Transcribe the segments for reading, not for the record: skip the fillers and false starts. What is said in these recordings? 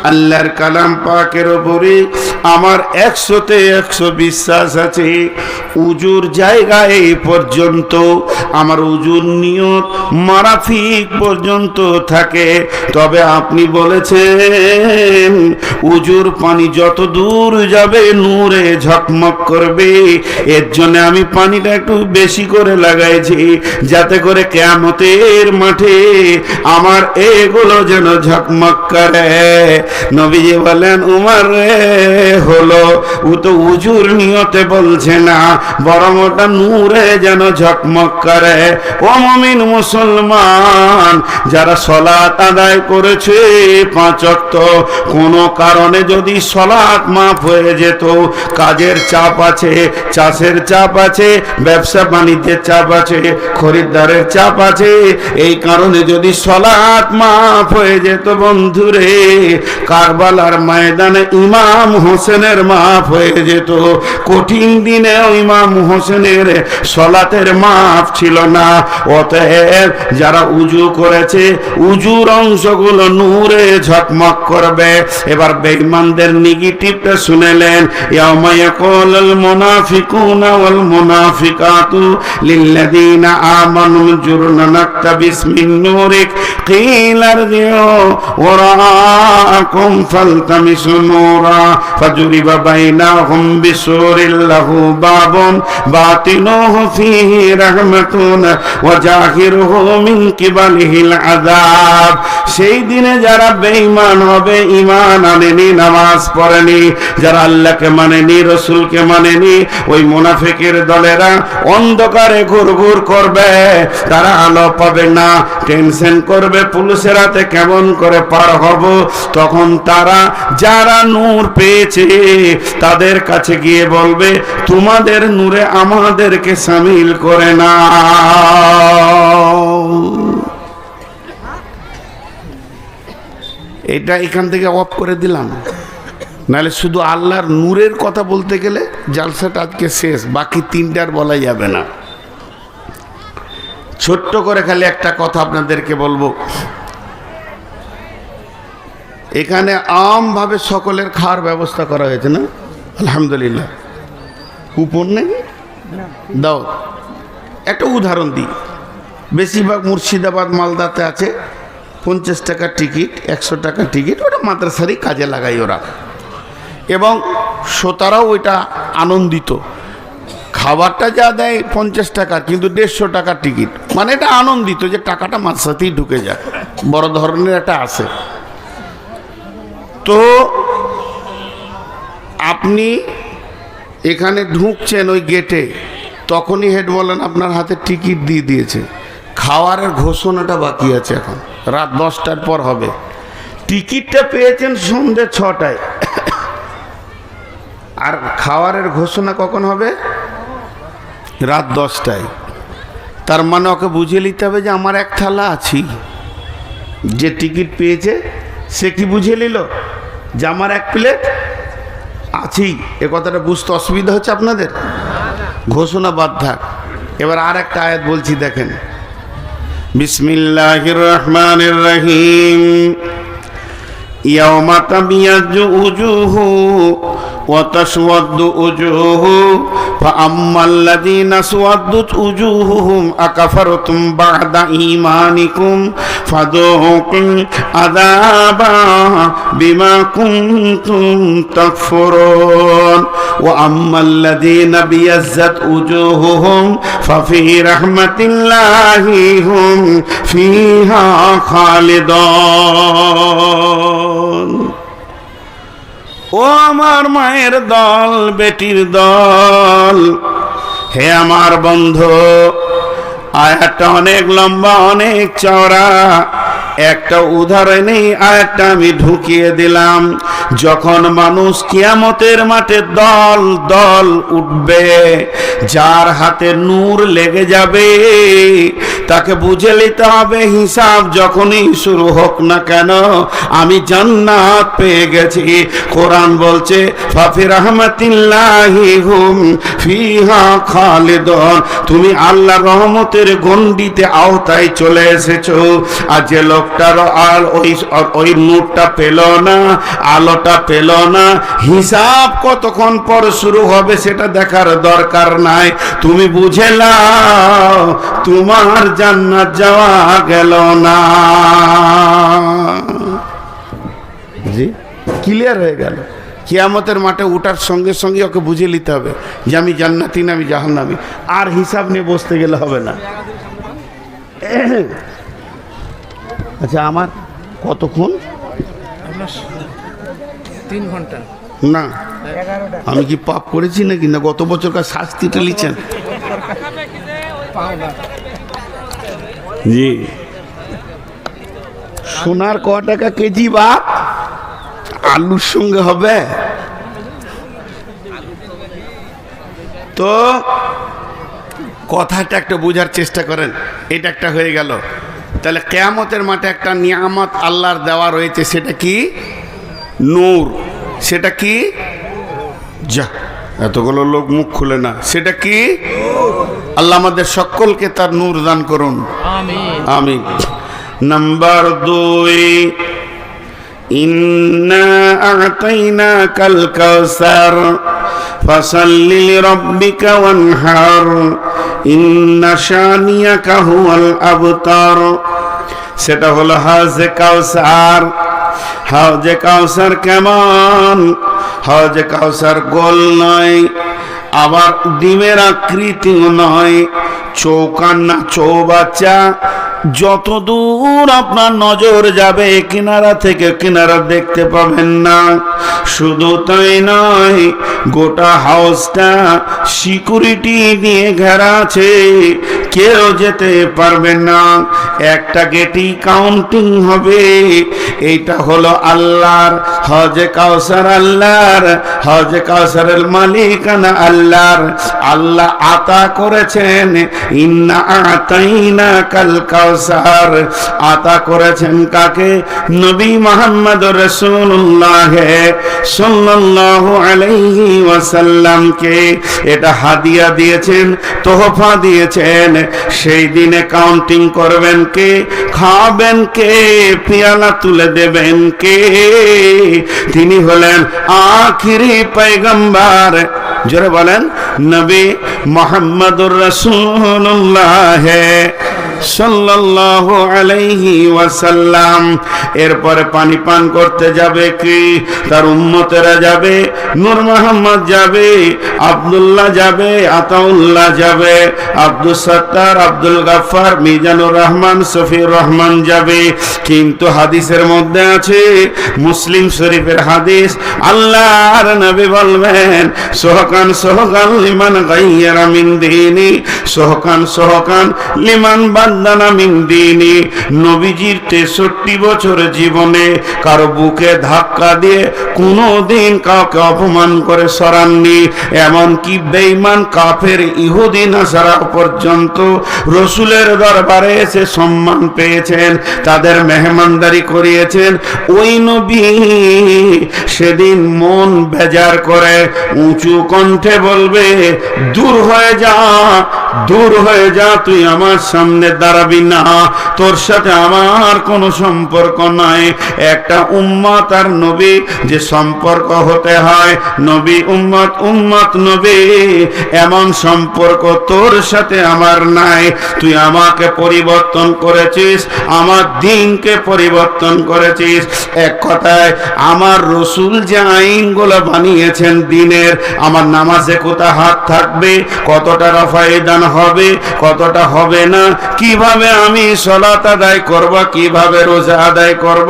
আল্লাহর কালাম পাকের উপরে আমার 100-তে 100 বিশ্বাস আছে। উজুর জায়গায় এই পর্যন্ত আমার উজুর নিয়ত মারাফিক পর্যন্ত থাকে। তবে আপনি বলেছেন উজুর পানি যত দূর যাবে নূরে ঝকমক করবে, এর জন্য আমি পানিটা একটু বেশি করে লাগাইছি, যাতে করে কিয়ামতের মাঠে আমার এগুলো যেন ঝকমক করে। নবীজি বলেন উমর হলো ও তো উজুর নিয়তে বলছে না, বরং ওটা নূরে যেন ঝকমক করে। ও মুমিন মুসলমান, যারা সালাত আদায় করেছে 5 ওয়াক্ত, কোনো কারণে যদি সালাত মাফ হয়ে যেত, কাজের চাপ আছে, চাষের চাপ আছে, ব্যবসা বাণিজ্যের চাপ আছে, খরিদ্দারের চাপ আছে, এই কারণে যদি সালাত মাফ হয়ে যেত বন্ধুরে, কারবালার ময়দানে ইমাম হোসেনের মাফ হয়ে যেত। কঠিন দিনেও ইমাম হোসেনের সালাতের মাফ ছিল না। অতএব যারা উজু করেছে উজুর অংশগুলো নূরে ঝকমক করবে। এবার বেঈমানদের নেগেটিভটা শুনেলেন, ইয়াউমা ইয়াকুলুল মুনাফিকুনা ওয়াল মুনাফিকাতু লিল্লাযীনা আমানু জুরনা নাকতাবিস মিন নূরিক কিলা ইরজিউ ওয়ারাআকুম ফালতামিসু নূরা ফাজুরিবা বাইনাহুম বিসুরিল লাহু বাবুন বাতিনুহু ফীহি রাহমাতুন ওয়া জাহিরুহু মিন কিবালিহিল আযাব। সেই দিনে যারা বেঈমান হবে, ঈমান আনেনি, নামাজ পড়েনি, যারা আল্লাহকে মানেনি, রাসূলকে মানেনি, ওই মুনাফিকের দলেরা অন্ধকারে ঘুরঘুর করবে, তারা আলো পাবে না, টেনশন করবে পুলিশের হাতে কেমন করে পার হব। তখন তারা যারা নূর পেয়েছে তাদের কাছে গিয়ে বলবে, তোমাদের নূরে আমাদেরকে শামিল করে না। এটা এখান থেকে অফ করে দিলাম, নাহলে শুধু আল্লাহর নূরের কথা বলতে গেলে জালসাটা আজকে শেষ, বাকি 3টার বলা যাবে না। ছোট্ট করে খালি একটা কথা আপনাদেরকে বলবো, এখানে আমভাবে সকলের খাওয়ার ব্যবস্থা করা হয়েছে না? আলহামদুলিল্লাহ। কুপন নেই দাও। একটা উদাহরণ দিই, বেশিরভাগ মুর্শিদাবাদ মালদাতে আছে 50 টাকা টিকিট, 100 টাকা টিকিট, ওটা মাদ্রাসারই কাজে লাগাই ওরা, এবং শ্রোতারাও ওইটা আনন্দিত। খাবারটা যা দেয় 50 টাকা, কিন্তু 150 টাকা টিকিট, মানে এটা আনন্দিত যে টাকাটা মাদ্রাসাতেই ঢুকে যায়, বড় ধরনের একটা আছে। তো আপনি এখানে ঢুকছেন ওই গেটে, তখনই হেড বলেন আপনার হাতে টিকিট দিয়ে দিয়েছে। খাওয়ারের ঘোষণাটা বাকি আছে, এখন রাত 10টার পর হবে। টিকিটটা পেয়েছেন সন্ধ্যে 6টায়, আর খাওয়ারের ঘোষণা কখন হবে? রাত 10টায়। তার মানে ওকে বুঝিয়ে নিতে হবে যে আমার এক থালা আছি। যে টিকিট পেয়েছে সে কি বুঝিয়ে নিল যে আমার এক প্লেট আছি। এ কথাটা বুঝতে অসুবিধা হচ্ছে আপনাদের? ঘোষণা বাদ থাক। এবার আর একটা আয়াত বলছি, দেখেন, বিসমিল্লাহির রহমানির রহিম। ইয়াউমা তাবিয়াজ্জু উজুহু ওয়া তাসওয়াদ্দু উজুহু ফাআম্মাল্লাযীনা সুওয়াদ্দাত উজুহুহুম আকাফারতুম বা'দা ঈমানিকুম ফাযুকুল আযাবা বিমা কুনতুম তাকফুরুন ওয়া আম্মাল্লাযীনা বিয়াজ্জাত উজুহুহুম ফাফি রাহমাতিল্লাহি হুম ফিহা খালিদুন। ও আমার মায়ের দল, বেটির দল, হে আমার বন্ধু, আয়াতটা অনেক লম্বা, অনেক চওড়া। একটা উদাহরণেই আয়াতটা আমি ঢুকিয়ে দিলাম। যখন মানুষ কিয়ামতের মাঠে দল দল উঠবে, যার হাতে নূর লেগে যাবে তাকে বুঝে নিতে হবে হিসাব যখনই শুরু হোক না কেন আমি জান্নাত পেয়ে গেছি। কোরআন বলছে ফাফি রাহমাতিল্লাহি হুম ফিহা খালিদুন, তুমি আল্লাহর রহমতের গণ্ডিতে আওতায় চলে এসেছো। আর যে লোকটার আর ওই নূরটা পেল না, আলোটা পেল না, হিসাব কতক্ষণ পর শুরু হবে সেটা দেখার দরকার নাই। তুমি বুঝে নাও তোমার জান্নাত যাওয়া গেল না। জি ক্লিয়ার হয়ে গেল। কিয়ামতের মাঠে উঠার সঙ্গে সঙ্গে ওকে বুঝে নিতে হবে যে আমি জান্নাতি না আমি জাহান্নামী। আর হিসাব নিয়ে বসতে গেলে হবে না। আচ্ছা আমার কতক্ষণ? 3 ঘন্টা না আমি কি পাপ করেছি নাকি না গত বছরকার শাস্তিটা লিখছেন? জি সোনার ক টাকা কেজি বা আলুর সঙ্গে হবে? তো কথাটা একটা বোঝার চেষ্টা করেন। এটা একটা হয়ে গেল। তাহলে কিয়ামতের মাঠে একটা নিয়ামত আল্লাহর দেওয়া রয়েছে, সেটা কি? নূর। সেটা কি? যা এতগুলো লোক মুখ খুলে না। সেটা কি? আল্লাহ আমাদের সকলকে তার নূর দান করুন, আমিন আমিন। নাম্বার 2, ইন্না আ'তাইনাকাল কাউসার ফাসাল্লি লিরাব্বিকা ওয়ানহার ইন্না শানিয়াকা হুয়াল আবতার। সেটা হলো হাউজে কাউসার। হাউজে কাউসার কেমন? হাউজে কাউসার গোল নয়, আবার ডিমের আকৃতিও নয়, চৌকান না চৌবাচ্চা। যত দূর আপনার নজর যাবে কিনারা থেকে কিনারা দেখতে পাবেন না। শুধু তাই নয়, গোটা হাউসটা সিকিউরিটি দিয়ে ঘেরা আছে, কেউ যেতে পারবে না। একটা গেটই কাউন্টিং হবে। এইটা হলো আল্লাহর হজে কাউসার। আল্লাহর হজে কাউসারের মালিকানা আল্লাহর। আল্লাহ আতা করেছেন ইন্না আ'তাইনাকাল কাউসার। আতা করেছেন কাকে? নবী মুহাম্মদ রাসূলুল্লাহ সাল্লাল্লাহু আলাইহি ওয়াসাল্লামকে। এটা হাদিয়া দিয়েছেন, তোহফা দিয়েছেন। সেই দিনে কাউন্টিং করবেন কে? খাবেন কে? পেয়ালা তুলে দেবেন কে? তিনি হলেন আখিরি পয়গম্বর। জোরে বলেন নবী মুহাম্মদুর রাসূলুল্লাহ সাল্লাল্লাহু আলাইহি ওয়াসাল্লাম। এরপরে পানি পান করতে যাবে কি? তার উম্মতেরা যাবে। নূর মোহাম্মদ যাবে, আব্দুল্লাহ যাবে, আতাউল্লাহ যাবে, আব্দুল সত্তার, আব্দুল গাফফার, মিজানুর রহমান, সফিউর রহমান যাবে। কিন্তু হাদিসের মধ্যে আছে, মুসলিম শরীফের হাদিস, আল্লাহর নবী বলবেন সোহকান সোহকান লিমান গায়্যারা মিন দীনি, সোহকান সোহকান লিমান বাদানা মিন দীনি। নবীজির 63 বছর জীবনে কারো বুকে ধাক্কা দিয়ে কোনোদিন কাউকে অপমান করে সরাননি। এমনকি বেঈমান কাফের ইহুদি নাসারা পর্যন্ত রসুলের দরবারে এসে সম্মান পেয়েছেন, তাদের মেহমানদারি করিয়েছেন। ওই নবী সেদিন মন বেজার করে উঁচু কণ্ঠে বলবে, দূর হয়ে যা, দূর হয়ে যা, তুই আমার সামনে দাঁড়াবি না, তোর সাথে আমার কোনো সম্পর্ক নাই। একটা উম্মত আর নবী যে সম্পর্ক হতে হয়, নবী উম্মত, উম্মত নবী, এমন সম্পর্ক তোর সাথে আমার নাই। তুই আমাকে পরিবর্তন করেছিস, আমার দিনকে পরিবর্তন করেছিস। এক কথায় আমার রসুল যে আইনগুলো বানিয়েছেন দিনের, আমার নামাজে কোথা হাত থাকবে, কতটা রফায়ে দান হবে, কতটা হবে না, কিভাবে আমি সালাত আদায় করব, কিভাবে রোজা আদায় করব,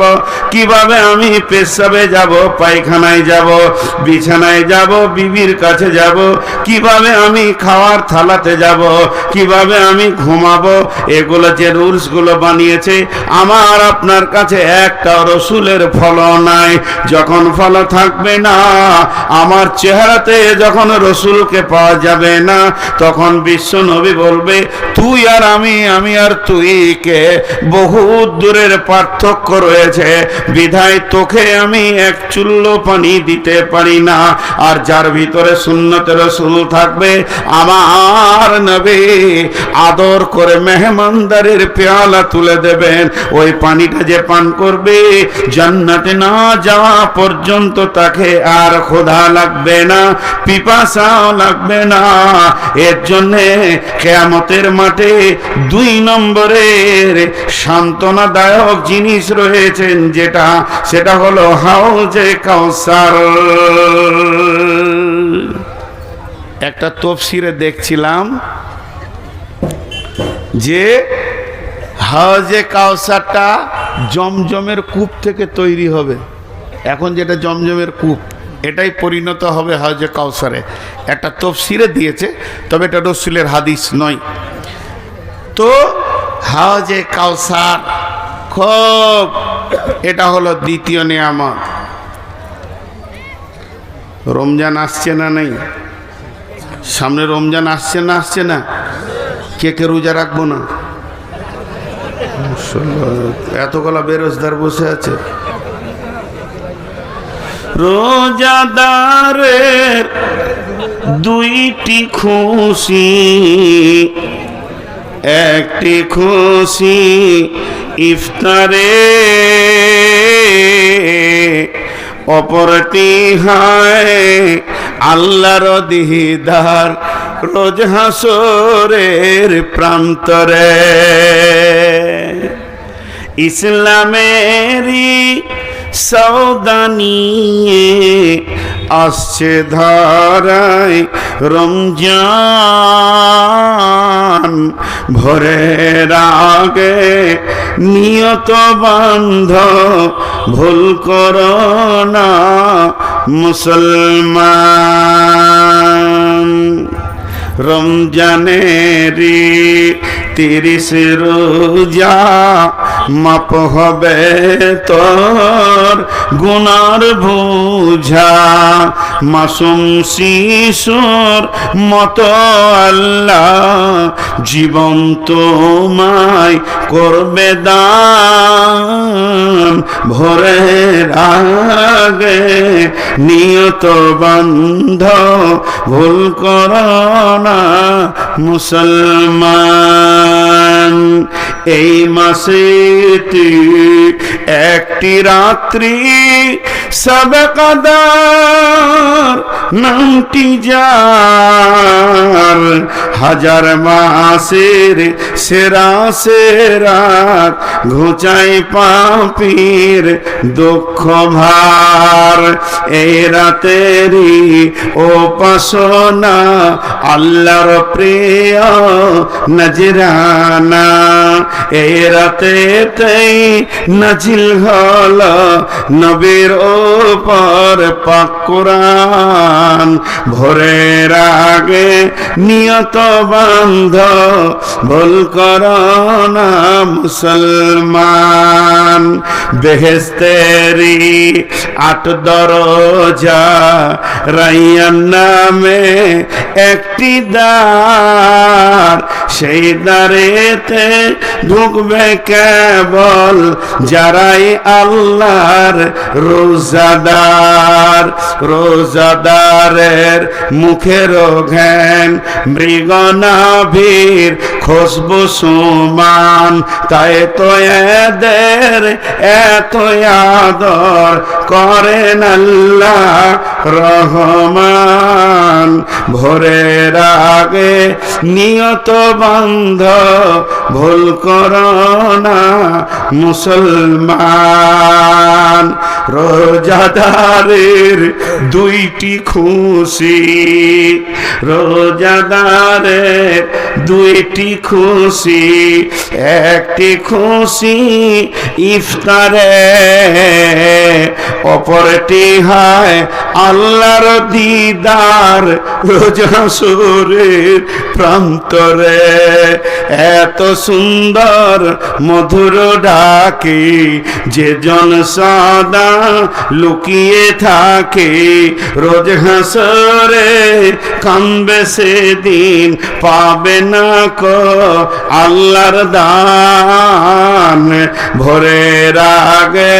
কিভাবে আমি পেশাবে যাব, পায়খানায় যাব, বিছানায় যাব, বিবির কাছে যাব, কিভাবে আমি খাওয়ার থালাতে যাব, কিভাবে আমি ঘুমাবো, এগুলো যে রুলসগুলো বানিয়েছে আমার আপনার কাছে একটা রসুলের ফলো নাই। যখন ফলো থাকবে না, আমার চেহারাতে যখন রসুলকে পাওয়া যাবে না, তখন বিশ্ব নবী বলবে তুই আর আমি আর তুই কে বহুত দূরের পার্থক্য রয়েছে, বিধায় তোকে আমি এক চুল্লো পানি দিতে পারি না। আর যার ভিতরে সুন্নতে রসুল থাকবে, আমার নবী আদর করে মেহমানদারের পেয়ালা তুলে দেবেন, ওই পানিটা যে পান করবে জান্নাতে না যাওয়া পর্যন্ত তাকে আর ক্ষুধা লাগবে না, পিপাসাও লাগবে না। এর জন্যে কিয়ামতের মাঠে 2 নম্বরের সান্ত্বনাদায়ক জিনিস রয়েছেন, সেটা হলো হাউজে কাউসার। একটা তাফসীরে দেখছিলাম যে হাউজে কাউসারটা জমজমের কূপ থেকে তৈরি হবে। এখন যেটা জমজমের কূপ, এটাই পরিণত হবে হাউজে কাউসারে। একটা তাফসীরে দিয়েছে, তবে এটা রাসূলের হাদিস নয়। তো হাউজে কাউসার খুব, এটা হলো দ্বিতীয় নিয়ামত। রমজান আসছে না নেই? সামনে রমজান আসছে না আসছে না? কে কে রোজা রাখবো না? এতগুলা বেরোজগার বসে আছে। রোজাদারের 2টি খুশি, একটি খুশি ইফতারে, অপরটি হয় আল্লাহর দিদার রোজ হাসরের প্রান্তরে। ইসলামেরই সওদা নিয়ে আসছে ধারায় রমজান, ভোরের আগে নিয়ত বান্ধ, ভুল করো না মুসলমান। রমজানেরই 30 রোজা মাপ হবে তোর গুনার বোঝা, মাসুম শিশুর মতো আল্লাহ জীবন তোমায় করবে দান, ভোরের আগে নিয়ত বান্ধ, ভুল করো না মুসলমান। এই মাসেতে একটি রাত্রি সবে কদর নামটি যার, 1000 মাসের সেরা সেরাত ঘুচাই পাপীর দুঃখ ভার। এই রাতেরই উপাসনা আল্লাহর প্রিয় নজরানা, এই রাতেতেই নাজিল হল নবীর ওপর পাক কোরআন। ভোরের আগে নিয়ত বান্ধ, ভুল করো না মুসলমান। বেহেশতেরি 8 দরজা, রাইয়ান নামে একটি দ্বার, সেই দ্বারেতে ঢুকবে কেবল যারাই আল্লাহর রোজাদার। রোজাদারের মুখের ঘ্যান মৃগ নাভির খুশবু সুমান, তাই তো এদের এত আদর করেন আল্লাহ রহমান ভোরের আগে নিয়ত বান্ধ ভুল করো না মুসলমান। রোজাদারের দুইটি খুশি, রোজাদারের দুইটি খুশি, একটি খুশি ইফতারে, অপরটি হয় আল্লাহর দিদার রোজা সুরের প্রান্তরে। এত সুন্দর মধুর ডাকে যে জন সদা লুকিয়ে থাকে, রোজ হাসরে কাঁদবে সেদিন পাবে না কো আল্লাহর দান। ভোরের আগে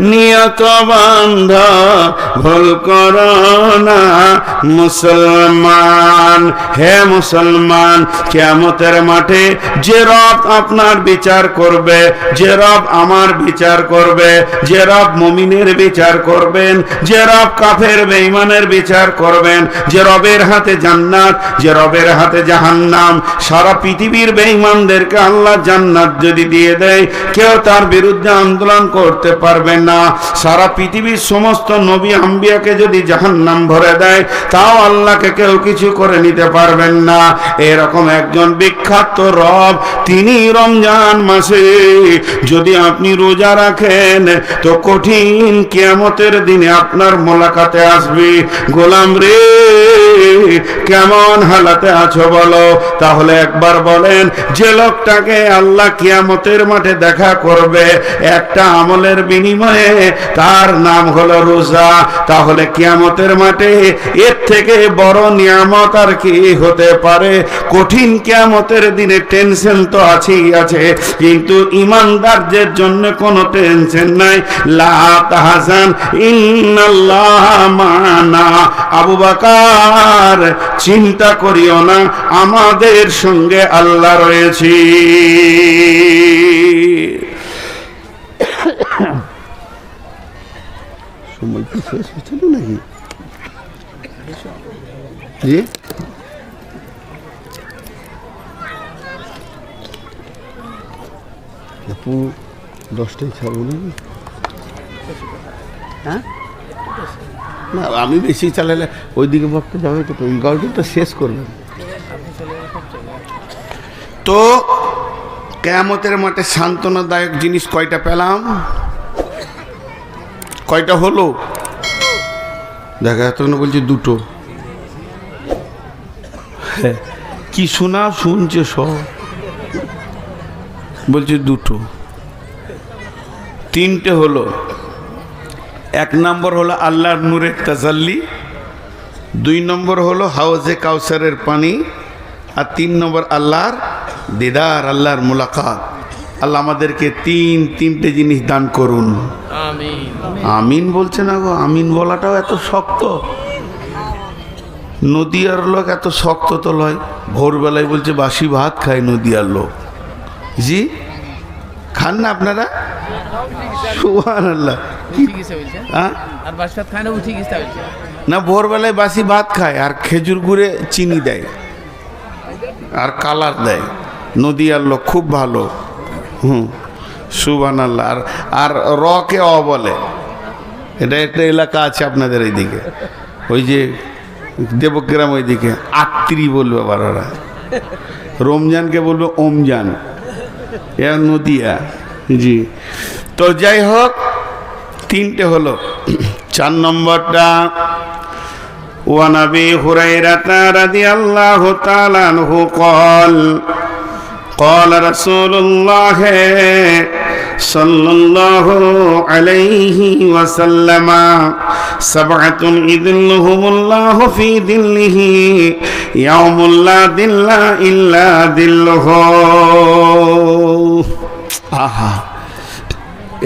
নিয়ত বান্ধ ভুল করো না মুসলমান। হে মুসলমান, কিয়ামতের মাঠে যে রব আপনার বিচার করবে, যে রব আমার বিচার করবে, যে রব মুমিনের বিচার করবেন, যে রব কাফের বেঈমানের বিচার করবেন, যে রবের হাতে জান্নাত, যে রবের হাতে জাহান্নাম। সারা পৃথিবীর বেঈমানদেরকে আল্লাহ জান্নাত যদি দিয়ে দেয়, কেউ তার বিরুদ্ধে আন্দোলন করতে পারবে না। সারা পৃথিবীর সমস্ত নবী আম্বিয়াকে যদি জাহান্নাম ভরে দেয়, তাও আল্লাহকে কেউ কিছু করে নিতে পারবেন না। এরকম একজন বিখ্যাত রব, তিনি রমজান মাসে যদি আপনি রোজা রাখেন, তো কঠিন কিয়ামতের দিনে আপনার মোলাকাতে আসবে। গোলাম রে, কেমন হালাতে আছো বলো? তাহলে একবার বলেন, যে লোকটাকে আল্লাহ কিয়ামতের মাঠে দেখা করবে একটা আমলের বিনিময়ে, তার নাম হলো রোজা। তাহলে কিয়ামতের মাঠে এর থেকে বড় নিয়ামত আর কি হতে পারে? কঠিন কিয়ামতের দিনে টেনশন তো আছেই আছে, কিন্তু ইমানদারদের জন্য কোনো টেনশন নাই। লা তাহজান ইন্নাল্লাহ মানা। আবু বকর, চিন্তা করিও না, আমাদের সঙ্গে আল্লাহ রয়েছে। সময় কি শেষ হচ্ছিল নাকি? জি, আপু 10টায় ছাড়বো নাকি? হ্যাঁ, না আমি বেশি চালালে ওইদিকে বক্তা যাবে তো, 11টা শেষ করবেন তো। কিয়ামতের মাঠে সান্ত্বনাদায়ক জিনিস কয়টা পেলাম? কয়টা হলো? দেখা এতক্ষণ বলছে দুটো। কি শোনা শুনছে সব, বলছে দুটো। তিনটে হলো। 1 নম্বর হলো আল্লাহর নূরের তাজাল্লি, 2 নম্বর হলো হাউজে কাউসারের পানি, আর 3 নম্বর আল্লাহর দিদার, আল্লাহর মুলাকাত। আল্লাহ আমাদেরকে তিনটে জিনিস দান করুন। আমিন। আমিন বলছে না গো, আমিন বলাটাও এত শক্ত। নদিয়ার লোক এত শক্ত তো লয়। ভোরবেলায় বলছে বাসি ভাত খায় নদিয়ার লোক। জি, খান না আপনারা? সুবহানাল্লাহ। না, ভোরবেলায় বাসি ভাত খায় আর খেজুর গুড়ে চিনি দেয় আর কালার দেয়। নদিয়ার লোক খুব ভালো। সুবহানাল্লাহ। আর রকে অ বলে। এটা একটা এলাকা আছে আপনাদের এইদিকে, ওই যে দেবগ্রাম ওইদিকে আত্রি বলবে আবার ওরা। রমজানকে বলবে ওমজান, এ নদিয়া। জি, তো যাই হোক, 3টে হলো। 4 নম্বরটা, ওয়া নবী হুরায়রা রাদিয়াল্লাহু তাআলা আনহু قال قال رسول الله صلى الله عليه وسلم سبعة يظلهم الله في ظله يوم لا ظل إلا ظله। আহা,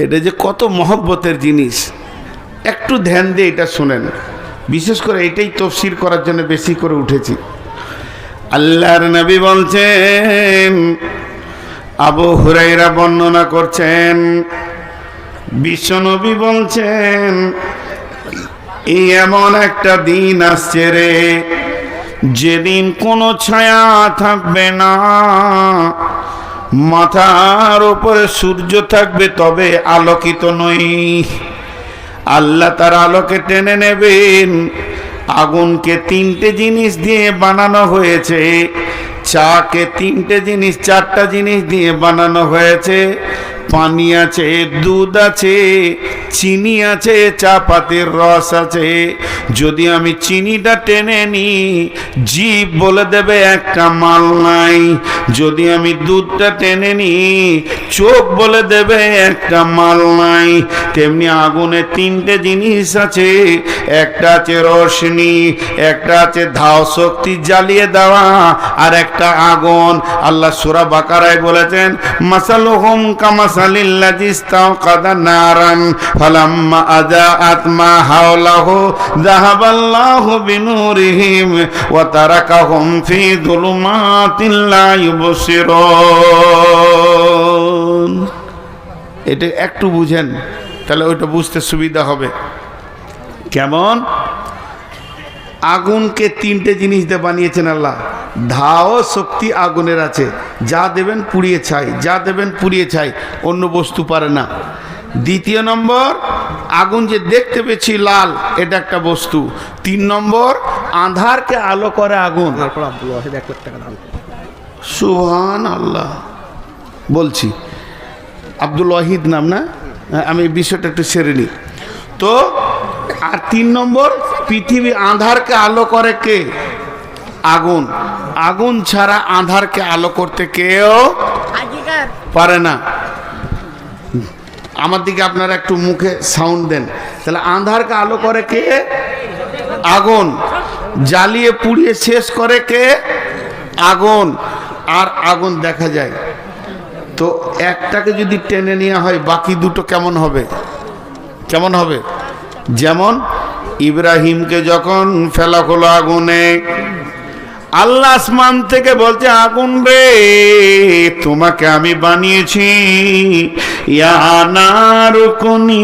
এটা যে কত মহব্বতের জিনিস, একটু ধ্যান দিয়ে এটা শুনেন। বিশেষ করে এটাই তাফসীর করার জন্য বেশি করে উঠেছি। আল্লাহর নবী বলছেন, আবু হুরায়রা বর্ণনা করছেন, বিশ্বনবী বলছেন, এই এমন একটা দিন আসছে রে, যেদিন কোনো ছায়া থাকবে না, মাথার উপরে সূর্য থাকবে তবে আলোকিত নই। আল্লাহ তার আলোকে টেনে নেবেন। আগুনকে তিনটে জিনিস দিয়ে বানানো হয়েছে, চাকে তিনটে জিনিস, চারটা জিনিস দিয়ে বানানো হয়েছে। পানি আছে, দুধ আছে, চিনি আছে, চা পাতির রস আছে। যদি আমি চিনিটা টেনে নিই, জিভ বলে দেবে একটা মাল নাই। যদি আমি দুধটা টেনে নিই, চোখ বলে দেবে একটা মাল নাই। তেমনি আগুনে তিনটে জিনিস আছে, একটা আছে রোশনি, একটা আছে ধাও শক্তি জ্বালিয়ে দেওয়া, আর একটা আগুন। আল্লাহ সূরা বাকারায় বলেছেন, মাসালুহুম কামাসালিল্লাযী ইসতাওকাদা নারান ফালাম্মা আযাআত মা হাওলাহু যাহাবাল্লাহু বিনূরিহিম ওয়া তারাকাহুম ফি যুলুমাতিন লা ইউবসিরুন। এটা একটু বুঝেন, তাহলে ওইটা বুঝতে সুবিধা হবে। কেমন? আগুনকে তিনটে জিনিস দিয়ে বানিয়েছেন আল্লাহ। ধাও শক্তি আগুনের আছে, যা দেবেন পুড়িয়ে ছাই, যা দেবেন পুড়িয়ে ছাই, অন্য বস্তু পারে না। দ্বিতীয় নম্বর, আগুন যে দেখতে পেয়েছি লাল, এটা একটা বস্তু। 3 নম্বর, আঁধারকে আলো করে আগুন। সুবহান আল্লাহ। বলছি আব্দুল ওয়াহিদ নাম না? আমি বিষয়টা একটু সেরে নিই তো। আর 3 নম্বর, পৃথিবী আঁধারকে আলো করে কে? আগুন। আগুন ছাড়া আঁধারকে আলো করতে কেউ পারে না। আমার দিকে আপনারা একটু মুখে সাউন্ড দেন। তাহলে আঁধারকে আলো করে কে? আগুন। জ্বালিয়ে পুড়িয়ে শেষ করে কে? আগুন। আর আগুন দেখা যায় তো, একটাকে যদি টেনে নেওয়া হয়, বাকি দুটো কেমন হবে? কেমন হবে? যেমন ইব্রাহিমকে যখন ফেলা হলো আগুনে, আল্লাহ আসমান থেকে বলছে, আগুন রে, তোমাকে আমি বানিয়েছি। ইয়া নারুকুনি,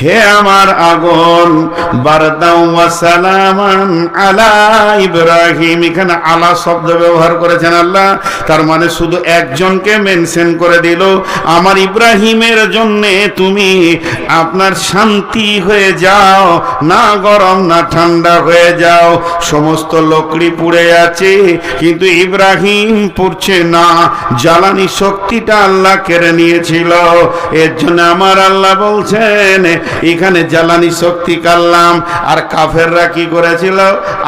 হে আমার আগুন, বারদাও ওয়া সালামান আলা ইব্রাহিম। এখানে আলা শব্দ ব্যবহার করেছেন আল্লাহ, তার মানে শুধু একজনকে মেনশন করে দিল, আমার ইব্রাহিমের জন্য তুমি আপনার শান্তি হয়ে যাও, না গরম না ঠান্ডা হয়ে যাও। সমস্ত লোক পুড়ে আছে, কিন্তু ইব্রাহিম পুড়ছে না। জ্বালানি শক্তিটা আল্লাহ কেড়ে নিয়েছিল। এর জন্য আমার আল্লাহ বলছেন, এখানে জ্বালানি শক্তি কাল্লাম। আর কাফেররা কি করেছিল?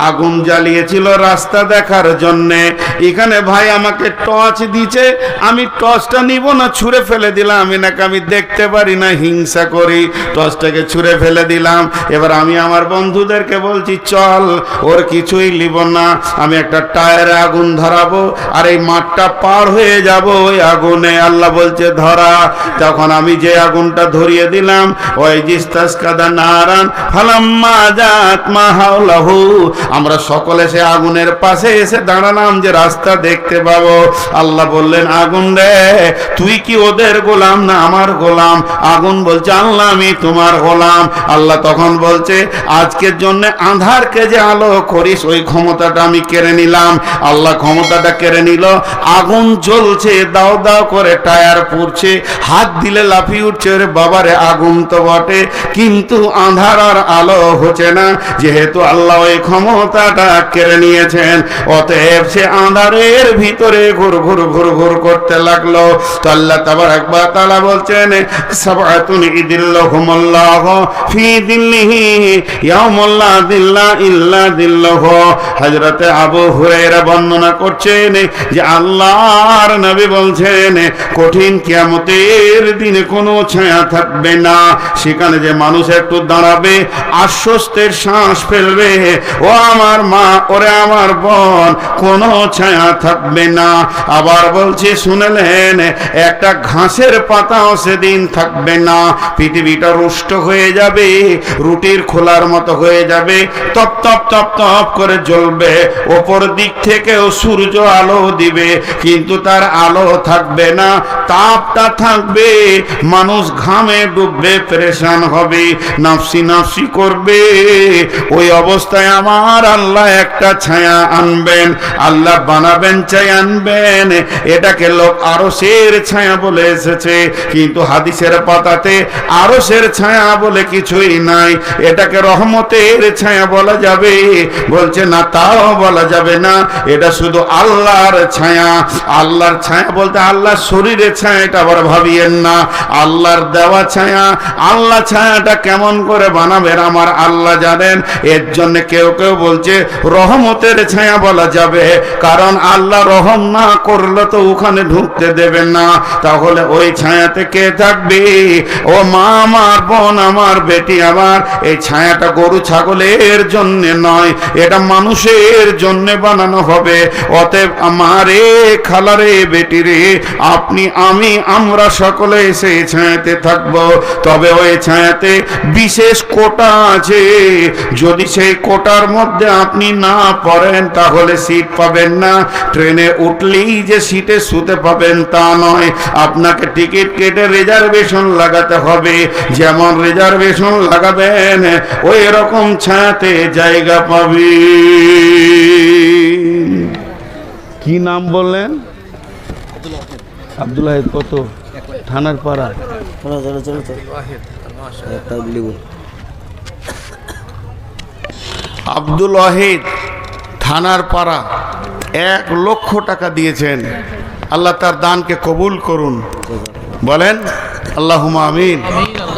আগুন জ্বালিয়েছিল রাস্তা দেখার জন্যে। এখানে ভাই আমাকে টর্চ দিচ্ছে, আমি টর্চটা নিব না, ছুঁড়ে ফেলে দিলাম। এনাকে আমি দেখতে পারি না, হিংসা করি, টর্চটাকে ছুঁড়ে ফেলে দিলাম। এবার আমি আমার বন্ধুদেরকে বলছি, চল, ওর কিছুই লিব না, আমি একটা টায়ারে আগুন ধরাবো, আর এই মাঠটা পার হয়ে যাব ওই আগুনে। আল্লাহ বলছে ধরা। তখন আমি যে আগুনটা ধরিয়ে দিলাম, ওই জিস্তাসকাদা নারান ফালাম্মা জাত মা হাওলাহু, আমরা সকলে সে আগুনের পাশে এসে দাঁড়ালাম যে রাস্তা দেখতে পাবো। আল্লাহ বললেন, আগুন রে, তুই কি ওদের গোলাম না আমার গোলাম? আগুন বলছে, আল্লাহ আমি তোমার গোলাম। আল্লাহ তখন বলছে, আজকের জন্য আঁধারকে যে আলো করিস, ওই ক্ষমতাটা আমি কেড়ে নিলাম। আল্লাহ ক্ষমতাটা কেড়ে নিল। আগুন জ্বলছে, দাও দাও করে টায়ার পুড়ছে, হাত দিলে লাফিয়ে উঠছে, রে বাবারে আগুন তো বটে, কিন্তু আঁধার আর আলো হচ্ছে না, যেহেতু আল্লাহ ওই ক্ষমতাটা কেড়ে নিয়েছেন। অতএব সে আঁধারের ভিতরে ঘুর ঘুর ঘুর ঘুর করতে লাগলো। তো আল্লাহ তাবারাক ওয়া তাআলা বলছেন, সাবআতুন ইদিল্লাহুমুল্লাহু ফি দিল্লিহি ইয়াউমুল্লা দিল্লা ইল্লা দিল্লাহু। হযরতে আবু হুরায়রা বর্ণনা করছেন যে আল্লাহর নবী বলছেন, কঠিন কিয়ামতের দিনে কোনো ছায়া থাকবে না। সেখানে যে মানুষ একটু দাঁড়াবে, আশ্বস্তের শ্বাস ফেলবে, ও আমার মা, ওরে আমার বোন, কোনো ছায়া থাকবে না। আবার বলছি, শুনলেন, একটা ঘাসের পাতাও সেদিন থাকবে না। পৃথিবীটা রুষ্ট হয়ে যাবে, রুটির খোলার মতো হয়ে যাবে, তপ তপ তপ তপ করে জ্বলবে। করবে, ওপর দিক থেকেও সূর্য আলো দিবে, কিন্তু তার আলো থাকবে না, তাপটা থাকবে, মানুষ ঘামে ডুববে, পেরেশান হবে, নাফসি নাফসি করবে। ওই অবস্থায় আমার আল্লাহ একটা ছায়া আনবেন, আল্লাহ বানাবেন, ছায়া আনবেন। এটাকে লোক আরশের ছায়া বলে এসেছে, কিন্তু হাদিসের পাতাতে আরশের ছায়া বলে কিছুই নাই, এটাকে রহমতের ছায়া বলা যাবে। বলছে না, তাও বলা যাবে না, এটা শুধু আল্লাহর ছায়া। আল্লাহর ছায়া বলতে আল্লাহর শরীরের ছায়া, এটা আবার ভাবিয়েন না, আল্লাহর দেওয়া ছায়া। আল্লাহ ছায়াটা কেমন করে বানাবেন আমার আল্লাহ জানেন। এর জন্য কেউ কেউ বলছে রহমতের ছায়া বলা যাবে, কারণ আল্লাহ রহম না করলে তো ওখানে ঢুকতে দেবেন না, তাহলে ওই ছায়াতে কে থাকবে? ও মা আমার, বোন আমার, বেটি আমার, এই ছায়াটা গরু ছাগলের জন্য নয়, এটা মানুষের জন্য বানানো হবে। অতএব আমারে, খালারে, বেটিরে, আপনি, আমি, আমরা সকলে সেই ছায়াতে থাকব। তবে ওই ছায়াতে বিশেষ কোটা আছে, যদি সেই কোটার মধ্যে আপনি না পড়েন তাহলে সিট পাবেন না। ট্রেনে উঠলেই যে সিটে শুতে পাবেন তা নয়, আপনাকে টিকিট কেটে রিজার্ভেশন লাগাতে হবে। যেমন রিজার্ভেশন লাগাবেন ওই রকম ছায়াতে জায়গা পাবে। কি নাম বললেন? আব্দুল ওয়াহিদ। কত? থানার পাড়া। আব্দুল ওয়াহিদ, থানার পাড়া, 1 লক্ষ টাকা দিয়েছেন। আল্লাহ তার দানকে কবুল করুন, বলেন আল্লাহুম্মা আমিন।